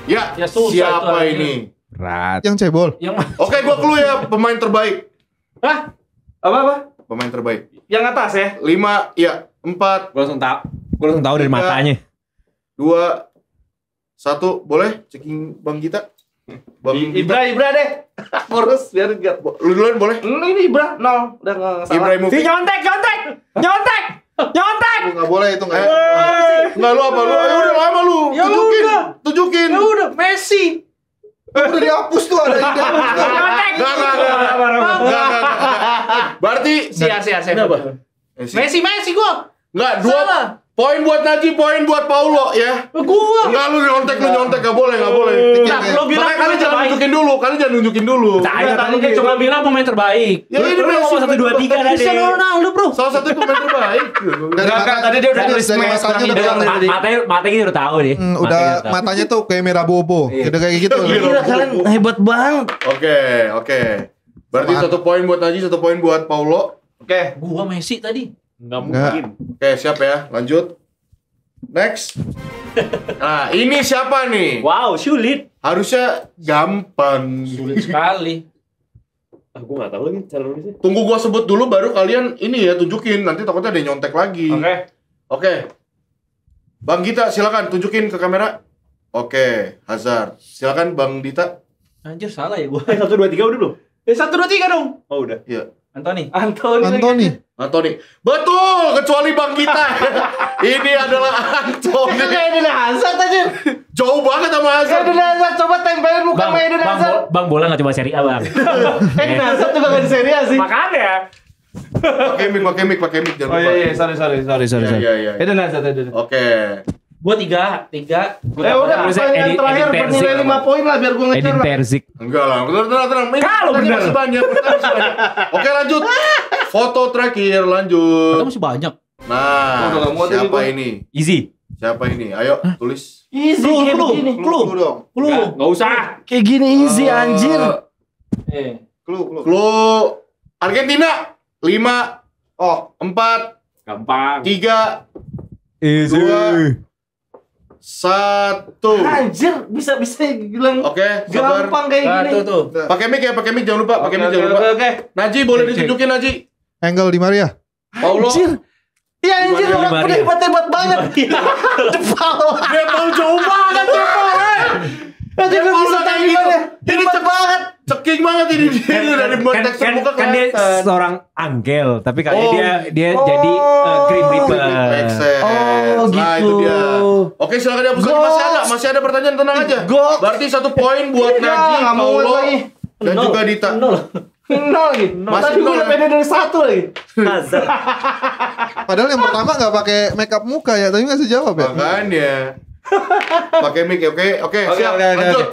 Speaker 4: Ya,
Speaker 2: Ya, susah
Speaker 4: siapa
Speaker 2: itu
Speaker 4: ini?
Speaker 5: Berat.
Speaker 1: Yang cebol.
Speaker 2: Yang mana?
Speaker 4: Oke, gua clue ya, pemain terbaik.
Speaker 2: Hah?
Speaker 3: Apa?
Speaker 4: Pemain terbaik.
Speaker 3: Yang atas ya?
Speaker 4: 5, ya, 4,
Speaker 5: Gue langsung tahu dari
Speaker 4: Tiga.
Speaker 5: matanya.
Speaker 4: 2 1. Boleh checking Bang Gita? Bang Gita.
Speaker 3: Ibra deh. Kurus biar enggak.
Speaker 4: Lu duluan boleh?
Speaker 3: Ini Ibra 0. Udah enggak salah.
Speaker 4: Ibrahimovic.
Speaker 5: Nyontek.
Speaker 1: Enggak boleh itu enggak.
Speaker 4: Enggak, lu apa? Lu ayo udah lama lu.
Speaker 2: Ya
Speaker 4: Tunjukin.
Speaker 2: Ya udah, Messi.
Speaker 1: Udah dihapus tuh ada yang dihapus tuh.
Speaker 4: Enggak. Berarti
Speaker 2: Sia.
Speaker 4: Kenapa?
Speaker 2: Messi gua.
Speaker 4: Enggak,
Speaker 2: Salah.
Speaker 4: 2 poin buat Naji, poin buat Paulo ya.
Speaker 2: Gua.
Speaker 4: Enggak, lu nyontek gak boleh.
Speaker 2: Nah, lo bilang
Speaker 4: Makanya kalian
Speaker 2: pemain
Speaker 4: jangan
Speaker 2: terbaik.
Speaker 4: nunjukin dulu.
Speaker 2: Tadi dia cuma bilang pemain terbaik.
Speaker 4: Ya ini
Speaker 5: Lu ngomong 1, 2, 3 tadi.
Speaker 2: Cristiano Ronaldo, Bro.
Speaker 4: Salah satu pemain terbaik.
Speaker 5: Tadi dia udah nulis
Speaker 1: dari
Speaker 5: smash
Speaker 1: matanya
Speaker 5: orang
Speaker 1: udah
Speaker 5: hidung. Matanya udah tahu deh.
Speaker 1: udah matanya tuh kayak merah bobo. Udah kayak gitu.
Speaker 3: Gila kalian hebat banget.
Speaker 4: Oke. Berarti 1 poin buat Naji, 1 poin buat Paulo.
Speaker 3: Oke.
Speaker 2: Gua Messi tadi.
Speaker 1: Enggak.
Speaker 4: Oke, siap ya. Lanjut. Next. Nah, ini siapa nih?
Speaker 5: Wow, sulit.
Speaker 4: Harusnya gampang.
Speaker 2: Sulit sekali.
Speaker 5: Gue gak tahu lagi cara nulisnya.
Speaker 4: Tunggu gua sebut dulu baru kalian ini ya tunjukin. Nanti takutnya ada yang nyontek lagi. Oke. Bang Gita silakan tunjukin ke kamera. Oke, Hazard. Silakan Bang Dita.
Speaker 2: Anjir, salah ya gua.
Speaker 5: 1, 2, 3 udah belum?
Speaker 2: 1 2 3 dong.
Speaker 5: Oh udah.
Speaker 4: Iya.
Speaker 2: Anthony.
Speaker 4: Anthony. Betul, kecuali Bang kita. Ini adalah Anthony.
Speaker 3: Itu kayak Eden Hazard aja.
Speaker 4: Jauh banget sama Hazard.
Speaker 3: Eden Hazard coba tempelin muka sama Eden Hazard.
Speaker 6: Bang bola nggak coba Serie A bang.
Speaker 3: Eden Hazard juga nggak di Serie A sih.
Speaker 6: Makanya.
Speaker 4: Pakai mic jangan
Speaker 3: Oh
Speaker 4: lupa.
Speaker 3: iya, sorry.
Speaker 4: Iya.
Speaker 3: Eden Hazard.
Speaker 4: Oke.
Speaker 2: Gue 3.
Speaker 3: Udah, pertanyaan terakhir bernilai 5 poin lah biar gue ngejar
Speaker 6: Edin
Speaker 3: lah.
Speaker 6: Terzic.
Speaker 4: Enggak lah, tenang.
Speaker 6: Kalau benar.
Speaker 4: Masih banyak. Oke, lanjut. Foto terakhir, lanjut.
Speaker 2: Kita masih banyak.
Speaker 4: Nah,
Speaker 3: Udah, nggak mau tadi
Speaker 4: siapa
Speaker 3: gua.
Speaker 4: ini?
Speaker 6: Easy.
Speaker 4: Siapa ini? Ayo, tulis.
Speaker 3: Easy kayak begini.
Speaker 1: Clue dong.
Speaker 6: Nggak usah.
Speaker 3: Kayak gini easy anjir.
Speaker 4: Clue. Argentina. 5,
Speaker 1: Oh,
Speaker 4: 4,
Speaker 6: Gampang.
Speaker 4: 3,
Speaker 6: Easy.
Speaker 4: 2, 1.
Speaker 3: Anjir, bisa bilang
Speaker 4: Oke, sabar.
Speaker 3: gampang kayak gini.
Speaker 2: Tuh.
Speaker 4: Pakai mic jangan lupa.
Speaker 3: Oke.
Speaker 4: Naji boleh ditunjukin Naji.
Speaker 1: Angle Di Maria.
Speaker 4: Paulo.
Speaker 3: Anjir. Iya anjir,
Speaker 6: Di Maria.
Speaker 3: udah hebat banget. Jepang.
Speaker 4: Dia mau jauh banget dia mau.
Speaker 3: Anjir
Speaker 4: Dia
Speaker 3: lu bisa
Speaker 4: mau
Speaker 3: tahu
Speaker 4: kayak
Speaker 3: gimana?
Speaker 4: gitu. Ini
Speaker 3: Hebat banget.
Speaker 4: Ceking banget ini dia dari buat
Speaker 6: Kan,
Speaker 4: tekstur muka
Speaker 6: kan dia
Speaker 4: kelihatan.
Speaker 6: seorang Angel, tapi kayaknya
Speaker 4: Oh.
Speaker 6: dia jadi Grim Reaper.
Speaker 4: Make sense.
Speaker 3: Oh,
Speaker 4: Nah
Speaker 3: gitu.
Speaker 4: itu dia. Oke silakan dihapus lagi. Masih ada pertanyaan, tenang aja.
Speaker 3: Goks.
Speaker 4: Berarti 1 poin buat
Speaker 3: Ya,
Speaker 4: Naji,
Speaker 3: nggak mau
Speaker 4: Paulo,
Speaker 3: lagi.
Speaker 4: dan juga Dita.
Speaker 3: Nol lagi.
Speaker 4: Masih
Speaker 3: Tadi gue
Speaker 4: nol,
Speaker 3: udah
Speaker 4: ya?
Speaker 3: pede dari 1 lagi.
Speaker 1: Padahal yang pertama nggak pakai makeup muka ya, tapi nggak sejawab ya.
Speaker 4: Makanya. Pakai mic ya, oke, siap.
Speaker 3: oke.
Speaker 4: Lanjut.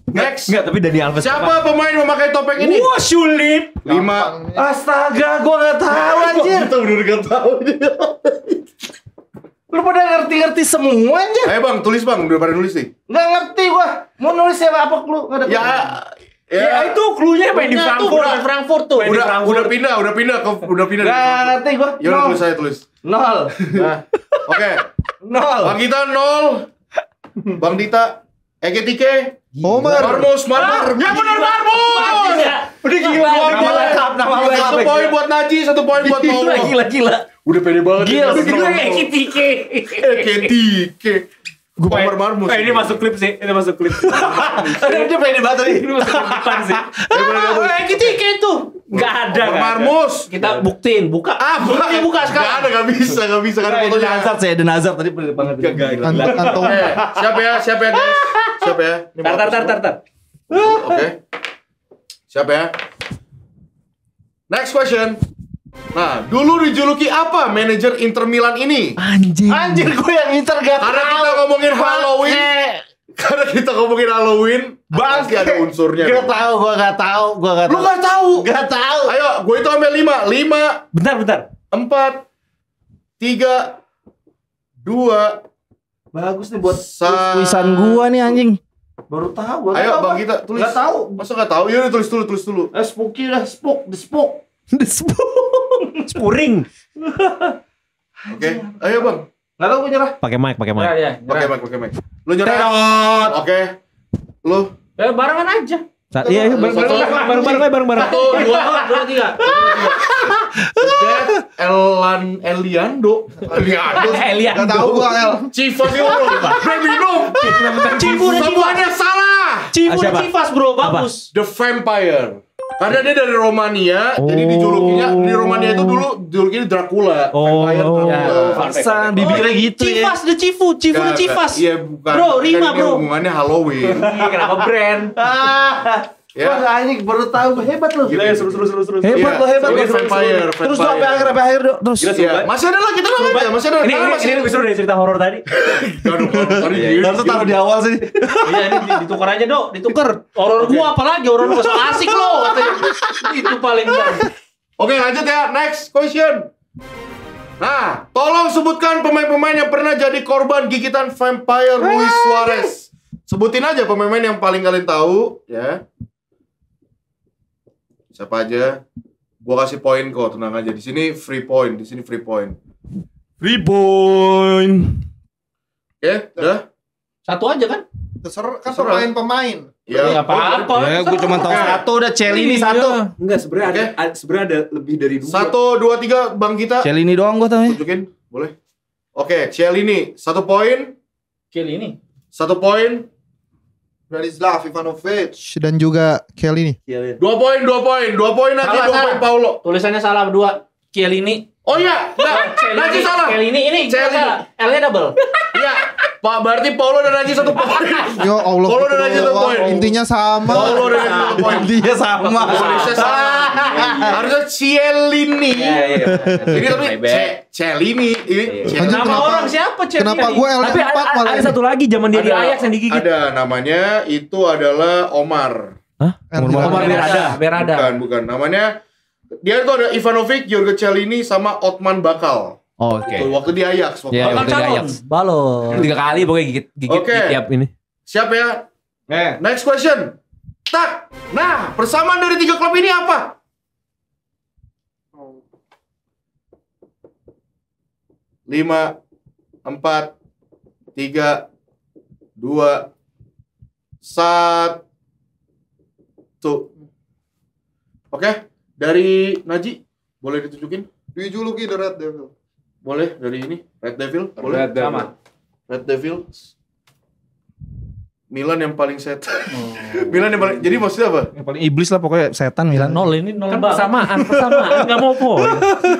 Speaker 4: Next.
Speaker 6: Enggak, tapi Dani Alves.
Speaker 4: Siapa pemain memakai topeng ini?
Speaker 6: Wah, sulit.
Speaker 4: 5.
Speaker 3: Astaga, gue gak tahu anjir.
Speaker 4: Kita udah gak tahu.
Speaker 3: Lu pada ngerti-ngerti semua anjir.
Speaker 4: Ayo bang, tulis bang, udah pada nulis nih.
Speaker 3: Gak ngerti gua. Mau nulis siapa apa lu? Gak ada.
Speaker 6: Ya, itu cluenya main di Frankfurt.
Speaker 2: tuh.
Speaker 4: Udah pindah.
Speaker 3: Gak ngerti gua.
Speaker 4: Ya udah tulis saya tulis.
Speaker 3: 0.
Speaker 4: Oke.
Speaker 3: 0.
Speaker 4: Bang Gita 0. Bang Dita Eketike
Speaker 1: Homer.
Speaker 4: Marmus. Ya benar Marmus.
Speaker 3: Udah gila. Nama lengkap.
Speaker 4: 1 poin buat Naji, 1 poin buat Paulo.
Speaker 6: Gila.
Speaker 4: Udah pede banget.
Speaker 3: Gila,
Speaker 4: Ini
Speaker 3: gila.
Speaker 4: Eketike. Homer Marmus.
Speaker 6: Ini masuk klip sih. Ini masuk klip.
Speaker 3: Dia pede banget tadi.
Speaker 6: Ini masuk klip depan sih.
Speaker 2: Kita itu.
Speaker 6: Enggak ada.
Speaker 4: Homer Marmus.
Speaker 2: Kita buktiin, buka. Buka sekarang.
Speaker 4: Gak bisa kan
Speaker 3: Eden
Speaker 4: fotonya.
Speaker 3: Hazard saya Eden Hazard tadi pede banget.
Speaker 1: Anton.
Speaker 4: Siapa ya guys? Siapa ya? Ini mau hapus semua.
Speaker 2: Tar.
Speaker 4: Oke. Siapa ya? Next question. Nah, dulu dijuluki apa manajer Inter Milan ini?
Speaker 3: Anjir gue yang Inter gak tahu.
Speaker 4: Karena kita ngomongin Halloween. Pasti ada unsurnya.
Speaker 3: Gak tahu, gue gak tahu.
Speaker 4: Lu gak tahu?
Speaker 3: Gak tahu.
Speaker 4: Ayo, gue itu ambil 5. 5,
Speaker 6: Bentar.
Speaker 4: 4, 3, 2.
Speaker 3: Bagus nih buat
Speaker 4: Sa-
Speaker 3: tulisan gua nih anjing. Baru tahu.
Speaker 4: Ayo Bang Gita tulis.
Speaker 3: Gak tahu.
Speaker 4: Masa gak tahu? Yaudah tulis dulu.
Speaker 3: Spooky dah, the spook.
Speaker 6: Spuring.
Speaker 4: Oke. Ayo Bang.
Speaker 3: Gak tahu gue nyerah.
Speaker 6: Pakai mic.
Speaker 2: Ya.
Speaker 4: Pakai mic. Lu nyerah. Oke. Lu.
Speaker 2: Barengan aja.
Speaker 6: Iya, bareng-bareng.
Speaker 4: 1, 2,
Speaker 2: 3.
Speaker 4: Eliando.
Speaker 2: Elian.
Speaker 1: Gak tahu gua El.
Speaker 4: Chivas itu bro. Belum.
Speaker 2: Cibu dan
Speaker 4: Semuanya salah.
Speaker 2: Cibu dan
Speaker 6: Siapa?
Speaker 2: Civas bro, bagus.
Speaker 4: The Vampire. Karena dia dari Romania, jadi dijulukinya di Romania itu dulu dijulukinya Dracula. Vampire Dracula.
Speaker 3: Paksa bibirnya gitu ya.
Speaker 2: Civas the Cifu dan Civas.
Speaker 4: Iya bukan.
Speaker 2: Bro,
Speaker 4: Kan
Speaker 2: rima,
Speaker 4: ini
Speaker 2: bro.
Speaker 4: hubungannya Halloween.
Speaker 6: Kenapa brand?
Speaker 4: Ya.
Speaker 3: Wah anjing baru tahu hebat lu.
Speaker 4: Gitu.
Speaker 6: Seru.
Speaker 3: Hebat lo, hebat
Speaker 4: Ini
Speaker 3: lo.
Speaker 4: Vampire.
Speaker 3: Terus tuh sampai akhir dong. Terus.
Speaker 4: Iya. Masih ada lagi, tenang aja. Masih ada.
Speaker 6: Ini lebih seru dari cerita horor tadi.
Speaker 3: Harus taruh di awal sih.
Speaker 2: Iya ini ditukar aja dok, ditukar. Horor gua apalagi horor gua so asik lo katanya. Itu paling bagus.
Speaker 4: Oke lanjut ya, next question. Nah, tolong sebutkan pemain-pemain yang pernah jadi korban gigitan vampire Luis Suarez. Sebutin aja pemain-pemain yang paling kalian tahu, ya. Siapa aja? Gua kasih poin kok, tenang aja. Di sini free point, Oke, udah?
Speaker 2: Satu aja kan?
Speaker 1: Terserah kan
Speaker 4: Terserah.
Speaker 1: pemain-pemain.
Speaker 2: Ya
Speaker 4: Ya,
Speaker 2: apa-apa.
Speaker 3: Ya gue cuma tahu
Speaker 4: Oke.
Speaker 3: satu udah Celini satu.
Speaker 6: Enggak, sebenarnya ada lebih dari 2.
Speaker 4: 1, 2, 3, Bang Gita.
Speaker 3: Celini doang gue tahu.
Speaker 4: Tunjukin, boleh? Oke, Cielini 1 poin,
Speaker 2: Kill ini.
Speaker 4: 1 poin.
Speaker 1: Branislav Ivanovic dan juga Chiellini.
Speaker 4: 2 poin Naji, 2 poin Paulo.
Speaker 2: Tulisannya salah berdua. Chiellini.
Speaker 4: Oh iya, Naji salah.
Speaker 2: Chiellini ini
Speaker 4: Chiellini.
Speaker 2: salah. L-nya double.
Speaker 4: Iya, Pak berarti Paulo dan Naji 1 poin.
Speaker 1: Yo Allah.
Speaker 4: Paulo dan Naji 1 poin.
Speaker 1: Intinya sama.
Speaker 4: Paulo dan Naji 1 poin.
Speaker 3: Dia sama.
Speaker 4: Indonesia salah. Harusnya Chiellini.
Speaker 6: Iya.
Speaker 4: Ini tapi Chiellini. Ini Chiellini.
Speaker 2: Nama
Speaker 1: Kenapa-
Speaker 2: orang siapa Chiellini?
Speaker 1: Kenapa gue
Speaker 6: Tapi
Speaker 1: L4 malah?
Speaker 6: ada satu lagi zaman dia di Ajax yang digigit.
Speaker 4: Ada namanya itu adalah Omar.
Speaker 6: Omar
Speaker 2: Berada.
Speaker 4: Bukan. Namanya dia itu ada Ivanovic, Giorgio Chiellini sama Otman Bakal.
Speaker 6: Oh, oke.
Speaker 4: Tuh, waktu di Ajax.
Speaker 6: Ya,
Speaker 2: Bakal
Speaker 6: waktu di
Speaker 2: calon.
Speaker 6: Ajax. Balon. 3 kali pokoknya gigit
Speaker 4: Oke.
Speaker 6: tiap ini.
Speaker 4: Siap ya? Next question. Tak. Nah, persamaan dari 3 klub ini apa? Lima, 4, 3, 2, 1. Oke, dari Naji boleh ditunjukin?
Speaker 1: Dijuluki The Red Devil.
Speaker 4: Boleh dari ini Red Devil? Boleh.
Speaker 2: Sama.
Speaker 4: Red Devil. Milan yang paling setan. Milan yang paling. Jadi maksudnya apa?
Speaker 3: Yang paling iblis lah pokoknya setan Milan.
Speaker 6: Nol ini nol
Speaker 2: Kan
Speaker 6: banget.
Speaker 2: persamaan.
Speaker 6: Enggak mau poin.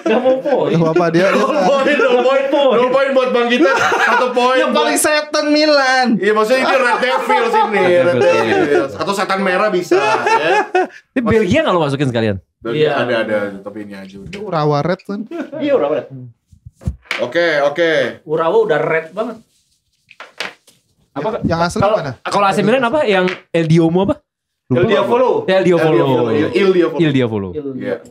Speaker 2: Gak mau poin.
Speaker 1: Apa dia?
Speaker 4: 0 poin buat Bang Gita, 1 poin.
Speaker 3: Yang paling
Speaker 4: buat-
Speaker 3: setan Milan.
Speaker 4: Iya maksudnya ini Red Devil sini. Red Devil. Atau setan merah bisa. Ya.
Speaker 6: Ini Belgia enggak lo masukin sekalian?
Speaker 2: Iya.
Speaker 4: Ada tapi ini aja. udah.
Speaker 1: Urawa Red kan.
Speaker 2: Iya udah red.
Speaker 4: Oke.
Speaker 2: Urawa udah red banget.
Speaker 1: Yang asli
Speaker 6: Kalau
Speaker 1: mana?
Speaker 6: kalau AC Milan apa yang El Diomo apa?
Speaker 2: El Diavolo.
Speaker 6: El Diavolo.
Speaker 4: Il Diavolo.
Speaker 6: Il Diavolo.
Speaker 4: Iya.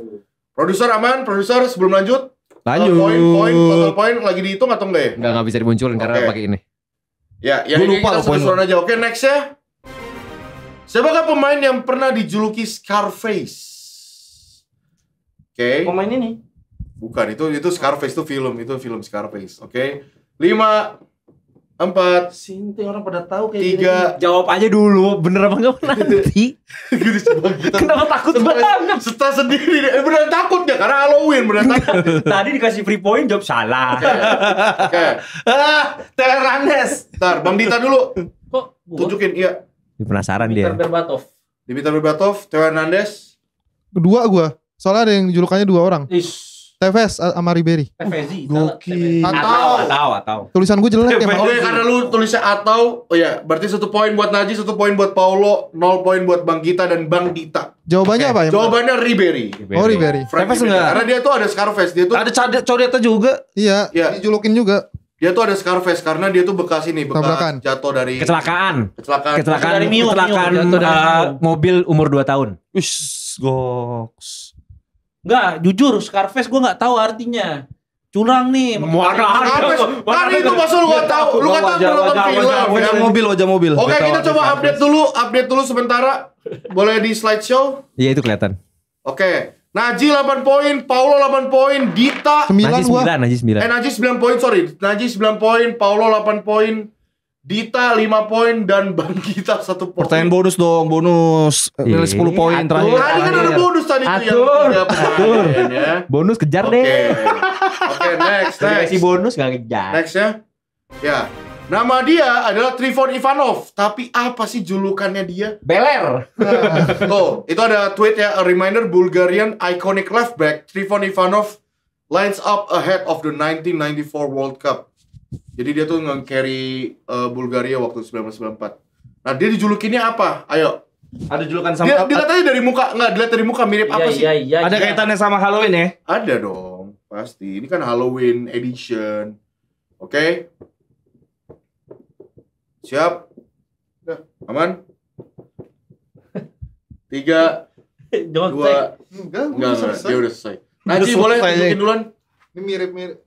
Speaker 4: Produser aman, produser sebelum lanjut.
Speaker 6: Lanjut.
Speaker 4: Total poin lagi dihitung atau enggak ya?
Speaker 6: Enggak bisa dimunculin karena
Speaker 4: Oke.
Speaker 6: pakai ini.
Speaker 4: Ya, yang
Speaker 3: Gua
Speaker 4: ini
Speaker 3: lupa
Speaker 4: kita
Speaker 3: loh poin
Speaker 4: seru-seruan aja. Oke, next ya. Siapakah pemain yang pernah dijuluki Scarface? Oke.
Speaker 2: Pemain ini.
Speaker 4: Bukan, itu Scarface itu film Scarface. Oke. 5, 4,
Speaker 2: Sinting orang pada tahu kayak
Speaker 4: 3.
Speaker 6: Jawab aja dulu, bener apa enggak nanti.
Speaker 4: Gitu coba kita.
Speaker 6: Kenapa takut banget?
Speaker 4: Setelah sendiri deh. Beneran takut ya karena Halloween beneran takut.
Speaker 6: Tadi dikasih free point jawab salah.
Speaker 4: Oke.
Speaker 3: Terandes.
Speaker 4: Ntar Bang Dita dulu.
Speaker 2: Kok gua?
Speaker 4: Tunjukin iya.
Speaker 6: Penasaran
Speaker 2: Peter
Speaker 6: dia.
Speaker 2: Berbatov.
Speaker 4: Dimitar Berbatov, Theo Hernandez.
Speaker 1: Kedua gue. Soalnya ada yang julukannya 2 orang.
Speaker 2: Is.
Speaker 1: Tevez sama Ribery.
Speaker 2: FSI.
Speaker 3: Gokil.
Speaker 4: Atau.
Speaker 1: Tulisan gue jelek ya.
Speaker 4: Oke, karena lu tulisnya atau, oh ya, berarti 1 poin buat Naji, 1 poin buat Paulo, 0 poin buat Bang Gita dan Bang Dita.
Speaker 1: Jawabannya apa ya?
Speaker 4: Jawabannya Ribery.
Speaker 1: Oh Ribery.
Speaker 4: Frank
Speaker 3: Tevez
Speaker 4: Ribery.
Speaker 3: enggak?
Speaker 4: Karena dia tuh ada Scarface, dia tuh
Speaker 3: Ada Codeta juga.
Speaker 1: Iya,
Speaker 4: Iya.
Speaker 1: dijulukin juga.
Speaker 4: dia tuh ada Scarface karena dia tuh bekas
Speaker 1: Tabrakan.
Speaker 4: jatuh dari
Speaker 6: Kecelakaan.
Speaker 4: kecelakaan.
Speaker 2: Dari Mio, jatuh dari Mio.
Speaker 6: Mobil umur 2 tahun.
Speaker 3: Ush, goks.
Speaker 2: Enggak, jujur Scarface gue nggak tahu artinya. Curang nih.
Speaker 4: Scarface, kan itu masa lu gak tahu, lu gak tahu lu nonton film. ya.
Speaker 3: Wajah mobil.
Speaker 4: Oke, kita coba update dulu sementara. Boleh di slideshow?
Speaker 6: Iya itu kelihatan.
Speaker 4: Oke. Naji 8 poin, Paulo 8 poin, Dita
Speaker 1: 9
Speaker 6: Najis
Speaker 1: gua.
Speaker 6: 9, Najis 9.
Speaker 4: Naji 9 poin, sorry. Naji 9 poin, Paulo 8 poin, Dita 5 poin dan Bang Gita 1 poin.
Speaker 3: Pertanyaan bonus dong, bonus. Nilai 10 poin
Speaker 6: Atur.
Speaker 3: terakhir.
Speaker 4: Tadi kan ada bonus tadi tuh yang
Speaker 6: Atur.
Speaker 4: 3 pemain ya.
Speaker 6: Bonus kejar
Speaker 4: Oke.
Speaker 6: deh.
Speaker 4: Oke, next.
Speaker 6: Dikasih bonus gak kejar.
Speaker 4: Next ya. Ya. Nama dia adalah Trifon Ivanov. Tapi apa sih julukannya dia?
Speaker 6: Beler.
Speaker 4: Tuh, itu ada tweet ya. A reminder Bulgarian iconic left back Trifon Ivanov lines up ahead of the 1994 World Cup. Jadi dia tuh nge-carry Bulgaria waktu 1994. Nah, dia dijulukinnya apa? Ayo.
Speaker 3: Ada julukan sama
Speaker 4: Dia dilihat aja dari muka. Nggak, dilihat dari muka mirip apa sih?
Speaker 2: Iya.
Speaker 3: ada kaitannya sama Halloween ya?
Speaker 4: Ada dong. Pasti. Ini kan Halloween edition. Oke. Siap. Udah, aman? 3,
Speaker 2: Don't
Speaker 4: 2,
Speaker 1: Enggak,
Speaker 4: enggak, dia udah selesai. Naji
Speaker 3: Udah
Speaker 4: boleh
Speaker 3: selesai.
Speaker 4: tunjukin duluan.
Speaker 1: Ini mirip-mirip.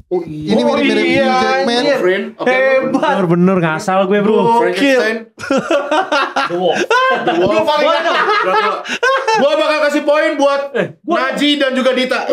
Speaker 4: Oh,
Speaker 1: Ini mirip-mirip
Speaker 3: iya,
Speaker 1: Hugh Jackman.
Speaker 3: anjir.
Speaker 4: Friend. Oke.
Speaker 6: Bener-bener ngasal gue bro.
Speaker 4: Frankenstein.
Speaker 2: The Wolf.
Speaker 4: The Wolf. Gua bakal kasih poin buat Naji dan juga Dita.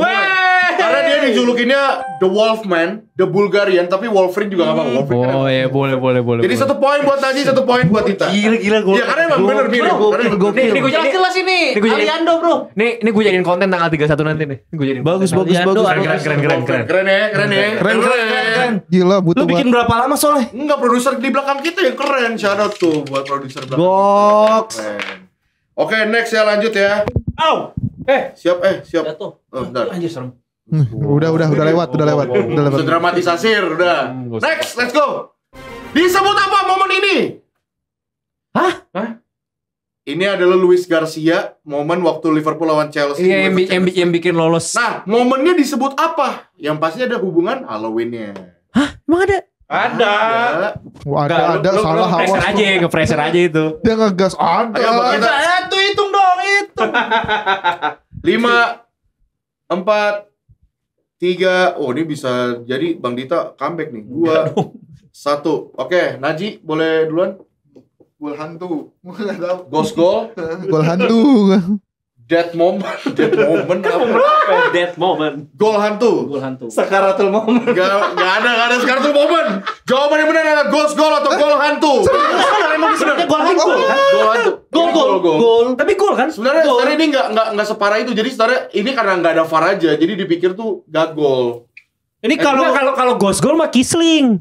Speaker 4: Karena dia dijulukinnya The Wolfman, The Bulgarian, tapi Wolverine juga gak apa-apa. Wolverine kan
Speaker 6: Oh ya boleh.
Speaker 4: Jadi 1 poin buat Naji, 1 poin buat Dita.
Speaker 6: Gila gue.
Speaker 4: Iya, karena emang bener mirip. Karena emang bener.
Speaker 6: Nih gue jadi
Speaker 2: Jelas ini.
Speaker 6: Ini gua jadi-
Speaker 2: Aliando bro.
Speaker 6: Nih gue jadiin konten tanggal 31 nanti nih. Gue jadiin
Speaker 3: Bagus,
Speaker 6: konten.
Speaker 3: bagus, bagus.
Speaker 6: Keren.
Speaker 4: Keren ya, keren ya.
Speaker 3: Keren.
Speaker 1: Gila butuh
Speaker 3: Lu bikin berapa lama soalnya?
Speaker 4: Enggak, produser di belakang kita yang keren. Shout out tuh buat produser belakang.
Speaker 3: Goks.
Speaker 4: Keren. Oke, next ya, lanjut ya.
Speaker 2: Au.
Speaker 4: Siap.
Speaker 2: Jatuh.
Speaker 4: Bentar.
Speaker 2: Anjir serem.
Speaker 1: Udah lewat.
Speaker 4: Dramatisasir, udah. Next, let's go. Disebut apa momen ini?
Speaker 6: Hah?
Speaker 4: Ini adalah Luis Garcia, momen waktu Liverpool lawan Chelsea.
Speaker 6: Iya, yang bikin lolos.
Speaker 4: Nah, momennya disebut apa? Yang pasti ada hubungan Halloween-nya.
Speaker 6: Emang ada?
Speaker 2: Ada.
Speaker 1: Wah, ada salah
Speaker 6: Nge-pressure
Speaker 1: awas.
Speaker 6: aja, nge-pressure aja itu.
Speaker 1: Dia ngegas
Speaker 4: Ayo, Bang,
Speaker 1: ada.
Speaker 4: kita.
Speaker 2: Itu hitung dong, hitung.
Speaker 4: 5, 4, 3. Oh, ini bisa jadi Bang Dita comeback nih. 2, 1. Oke, Naji boleh duluan.
Speaker 1: Gol hantu. Enggak tahu.
Speaker 4: Ghost goal,
Speaker 1: Gol hantu.
Speaker 4: dead moment apa?
Speaker 6: That moment.
Speaker 4: Gol hantu.
Speaker 2: Gol hantu.
Speaker 3: Sakaratul moment.
Speaker 4: Gak ada sekarang tuh momen. Jawaban yang benar adalah ghost goal atau gol hantu.
Speaker 2: Emang disebutnya gol hantu.
Speaker 4: Gol hantu.
Speaker 2: Gol.
Speaker 6: Tapi gol kan?
Speaker 4: Sebenarnya ini nggak separah itu. Jadi sebenarnya ini karena nggak ada VAR aja. Jadi dipikir tuh gak gol.
Speaker 2: Ini
Speaker 6: Kalau ghost goal mah Kisling.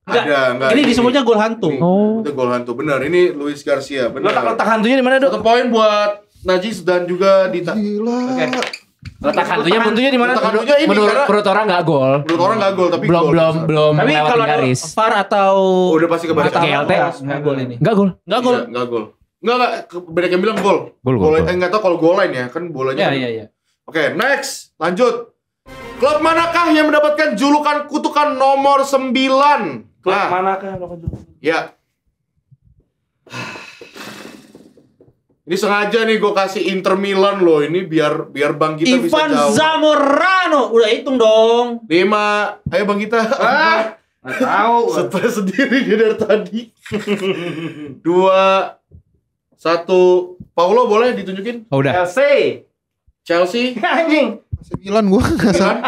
Speaker 4: Enggak.
Speaker 2: Ini disebutnya gol hantu.
Speaker 4: Itu gol hantu. Benar. Ini Luis Garcia. Benar.
Speaker 3: Letak hantunya di mana, Dok?
Speaker 4: 1 poin buat Najis dan juga Dita.
Speaker 1: Gila.
Speaker 6: Letak hantunya buntunya di mana?
Speaker 4: Letak hantunya ini karena
Speaker 6: Menurut orang nggak gol.
Speaker 4: menurut orang nggak gol tapi
Speaker 6: Belum
Speaker 4: gol.
Speaker 2: Tapi
Speaker 6: melewati
Speaker 2: kalau ada
Speaker 6: garis.
Speaker 2: VAR atau
Speaker 4: Udah pasti kebaca.
Speaker 6: Atau GLT.
Speaker 2: Enggak gol ini.
Speaker 6: Nggak gol.
Speaker 2: Enggak gol.
Speaker 4: Iya, nggak gol. Nggak. Banyak yang bilang gol.
Speaker 6: Gol.
Speaker 4: Nggak tahu kalau goal line ya. Kan bolanya.
Speaker 2: Iya.
Speaker 4: Oke, next. Lanjut. Klub manakah yang mendapatkan julukan kutukan nomor 9?
Speaker 3: Manakah?
Speaker 4: Ya. Ini sengaja nih gue kasih Inter Milan loh. Ini biar Bang Gita bisa
Speaker 2: Ivan
Speaker 4: jawab.
Speaker 2: Zamorano. Udah hitung dong.
Speaker 4: 5. Ayo Bang Gita.
Speaker 2: Enggak tahu.
Speaker 4: Stres sendiri dia dari tadi. 2, 1. Paulo boleh ditunjukin?
Speaker 6: Oh, udah.
Speaker 4: Chelsea.
Speaker 2: Anjing.
Speaker 1: AC Milan gua enggak salah.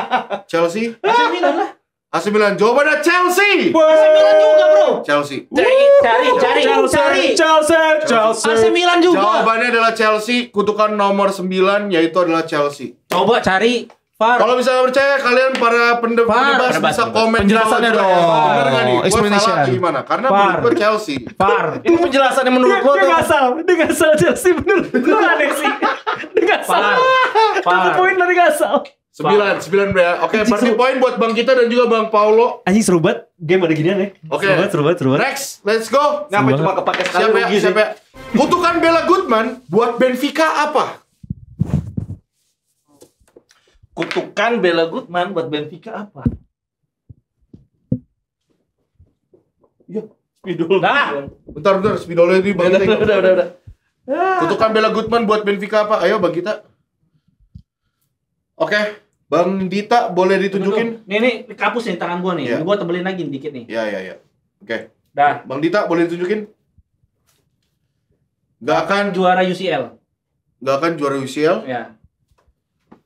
Speaker 4: Chelsea.
Speaker 2: AC Milan lah.
Speaker 4: AC Milan. Jawabannya Chelsea.
Speaker 2: AC Milan juga, Bro.
Speaker 4: Chelsea.
Speaker 2: Cari. AC Milan juga.
Speaker 4: Jawabannya adalah Chelsea. Kutukan nomor 9 yaitu adalah Chelsea.
Speaker 2: Coba cari VAR.
Speaker 4: Kalau misalnya percaya kalian para pendebat bisa komen
Speaker 3: Penjelasannya
Speaker 4: di bawah
Speaker 3: dong.
Speaker 4: juga ya. Bener nggak nih? Gua
Speaker 3: Explanation.
Speaker 4: salah atau gimana? Karena
Speaker 2: VAR.
Speaker 4: menurut gue Chelsea.
Speaker 2: VAR.
Speaker 3: Ini penjelasannya menurut lo.
Speaker 6: Dia nggak salah Chelsea bener. Gue aneh sih. Dia nggak salah.
Speaker 2: VAR.
Speaker 6: Poin dari nggak salah.
Speaker 4: 9 ya. Oke, berarti poin buat Bang Kita dan juga Bang Paulo.
Speaker 6: Anjing seru banget. Game ada ginian ya.
Speaker 4: Oke.
Speaker 6: Seru banget.
Speaker 4: Next, let's go.
Speaker 3: Ngapa cuma kepake sekali
Speaker 4: Siapa ya?
Speaker 3: rugi sih?
Speaker 4: Siapa ya? Kutukan Bella Goodman buat Benfica apa?
Speaker 3: Kutukan Bella Goodman buat Benfica apa? Spidol.
Speaker 2: Nah.
Speaker 4: Bentar, spidolnya di Bang Kita.
Speaker 3: Udah.
Speaker 4: Kutukan Bella Goodman buat Benfica apa? Ayo Bang Kita. Oke, Bang Dita boleh ditunjukin?
Speaker 2: Nih kapus nih tangan gua nih.
Speaker 4: Iya.
Speaker 2: Gua tebelin lagi dikit nih.
Speaker 4: Ya. Oke.
Speaker 2: Dah.
Speaker 4: Bang Dita boleh ditunjukin? Gak akan
Speaker 2: Juara UCL.
Speaker 4: juara UCL.
Speaker 2: Ya.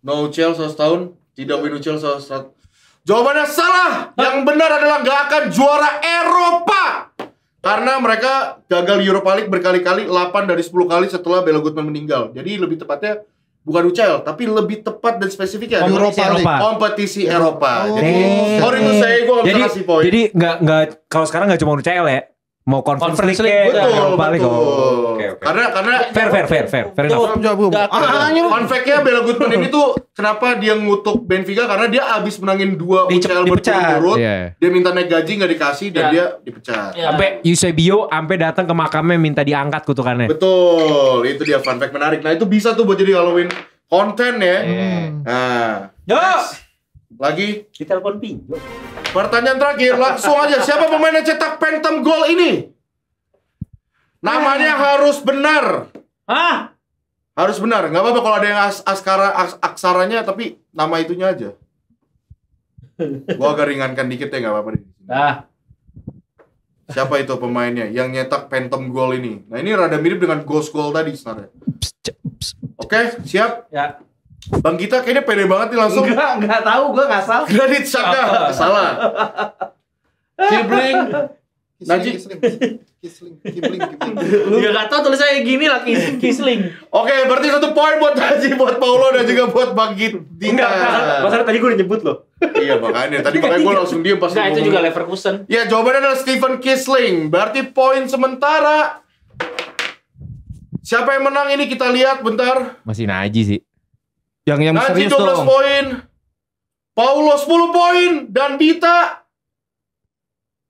Speaker 4: No UCL 100 tahun. Tidak win UCL 100. Jawabannya salah. Yang benar adalah gak akan juara Eropa. Karena mereka gagal Europa League berkali-kali, 8 dari 10 kali setelah Bella Goodman meninggal. Jadi lebih tepatnya bukan UCL, tapi lebih tepat dan spesifiknya kompetisi Eropa.
Speaker 1: Oh.
Speaker 4: Jadi sorry to say, gue gak bisa kasih poin.
Speaker 6: Jadi nggak kalau sekarang nggak cuma UCL ya. Mau Conference
Speaker 2: Conference
Speaker 6: League,
Speaker 2: League,
Speaker 6: Europa League.
Speaker 4: Betul.
Speaker 6: Oke.
Speaker 4: Karena
Speaker 6: Fair enough.
Speaker 4: fun fact-nya Bella Goodman ini tuh kenapa dia ngutuk Benfica karena dia abis menangin 2 UCL
Speaker 2: dipecat.
Speaker 4: berturut-turut.
Speaker 6: Iya.
Speaker 4: Dia minta naik gaji gak dikasih dan dia dipecat.
Speaker 2: Ya.
Speaker 6: Sampai Eusebio sampai datang ke makamnya minta diangkat kutukannya.
Speaker 4: Betul, itu dia fun fact menarik. Nah itu bisa tuh buat jadi Halloween konten ya. Nah,
Speaker 2: Yo.
Speaker 4: lagi
Speaker 2: Kita telepon pinjol.
Speaker 4: pertanyaan terakhir langsung aja. Siapa pemain yang cetak phantom goal ini? Namanya harus benar. Harus benar. Nggak apa-apa kalau ada yang aksaranya tapi nama itunya aja. Gua agak ringankan dikit ya nggak apa-apa.
Speaker 2: Dah.
Speaker 4: Siapa itu pemainnya yang nyetak phantom goal ini? Nah ini rada mirip dengan ghost goal tadi sebenarnya. Oke, siap.
Speaker 2: Ya.
Speaker 4: Bang Gita kayaknya pede banget nih langsung.
Speaker 3: Enggak tahu, gua ngasal.
Speaker 4: Granit Xhaka salah. Kibling Najib.
Speaker 1: Kibling.
Speaker 2: Lu gak tau tulisannya gini lah, Kisling.
Speaker 4: Oke, berarti 1 poin buat Najib, buat Paulo dan juga buat Bang Dita.
Speaker 2: Masalah tadi gue udah nyebut loh.
Speaker 4: Iya makanya, tadi makanya gue langsung diem pas
Speaker 2: Enggak, itu
Speaker 4: ngomong.
Speaker 2: juga Leverkusen.
Speaker 4: Ya, jawabannya adalah Stephen Kisling. Berarti poin sementara. Siapa yang menang ini kita lihat bentar.
Speaker 6: Masih Naji sih.
Speaker 3: Yang
Speaker 4: Najib
Speaker 3: serius
Speaker 4: 12
Speaker 3: dong.
Speaker 4: poin. Paulo 10 poin dan Dita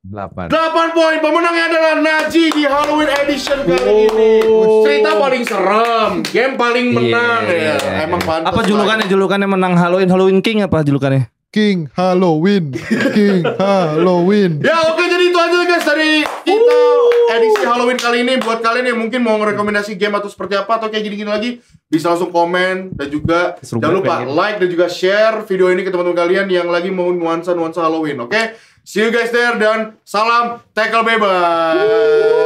Speaker 6: 8.
Speaker 4: 8 poin. Pemenangnya adalah Naji di Halloween edition kali ini. Cerita paling serem, game paling menang ya. Emang pantas.
Speaker 3: Apa julukannya menang Halloween King apa julukannya?
Speaker 1: King Halloween.
Speaker 4: Ya oke, jadi itu aja guys dari kita edisi Halloween kali ini. Buat kalian yang mungkin mau ngerekomendasi game atau seperti apa atau kayak gini-gini lagi, bisa langsung komen dan juga jangan lupa like dan juga share video ini ke teman-teman kalian yang lagi mau nuansa Halloween. Oke, see you guys there dan salam tackle bebas.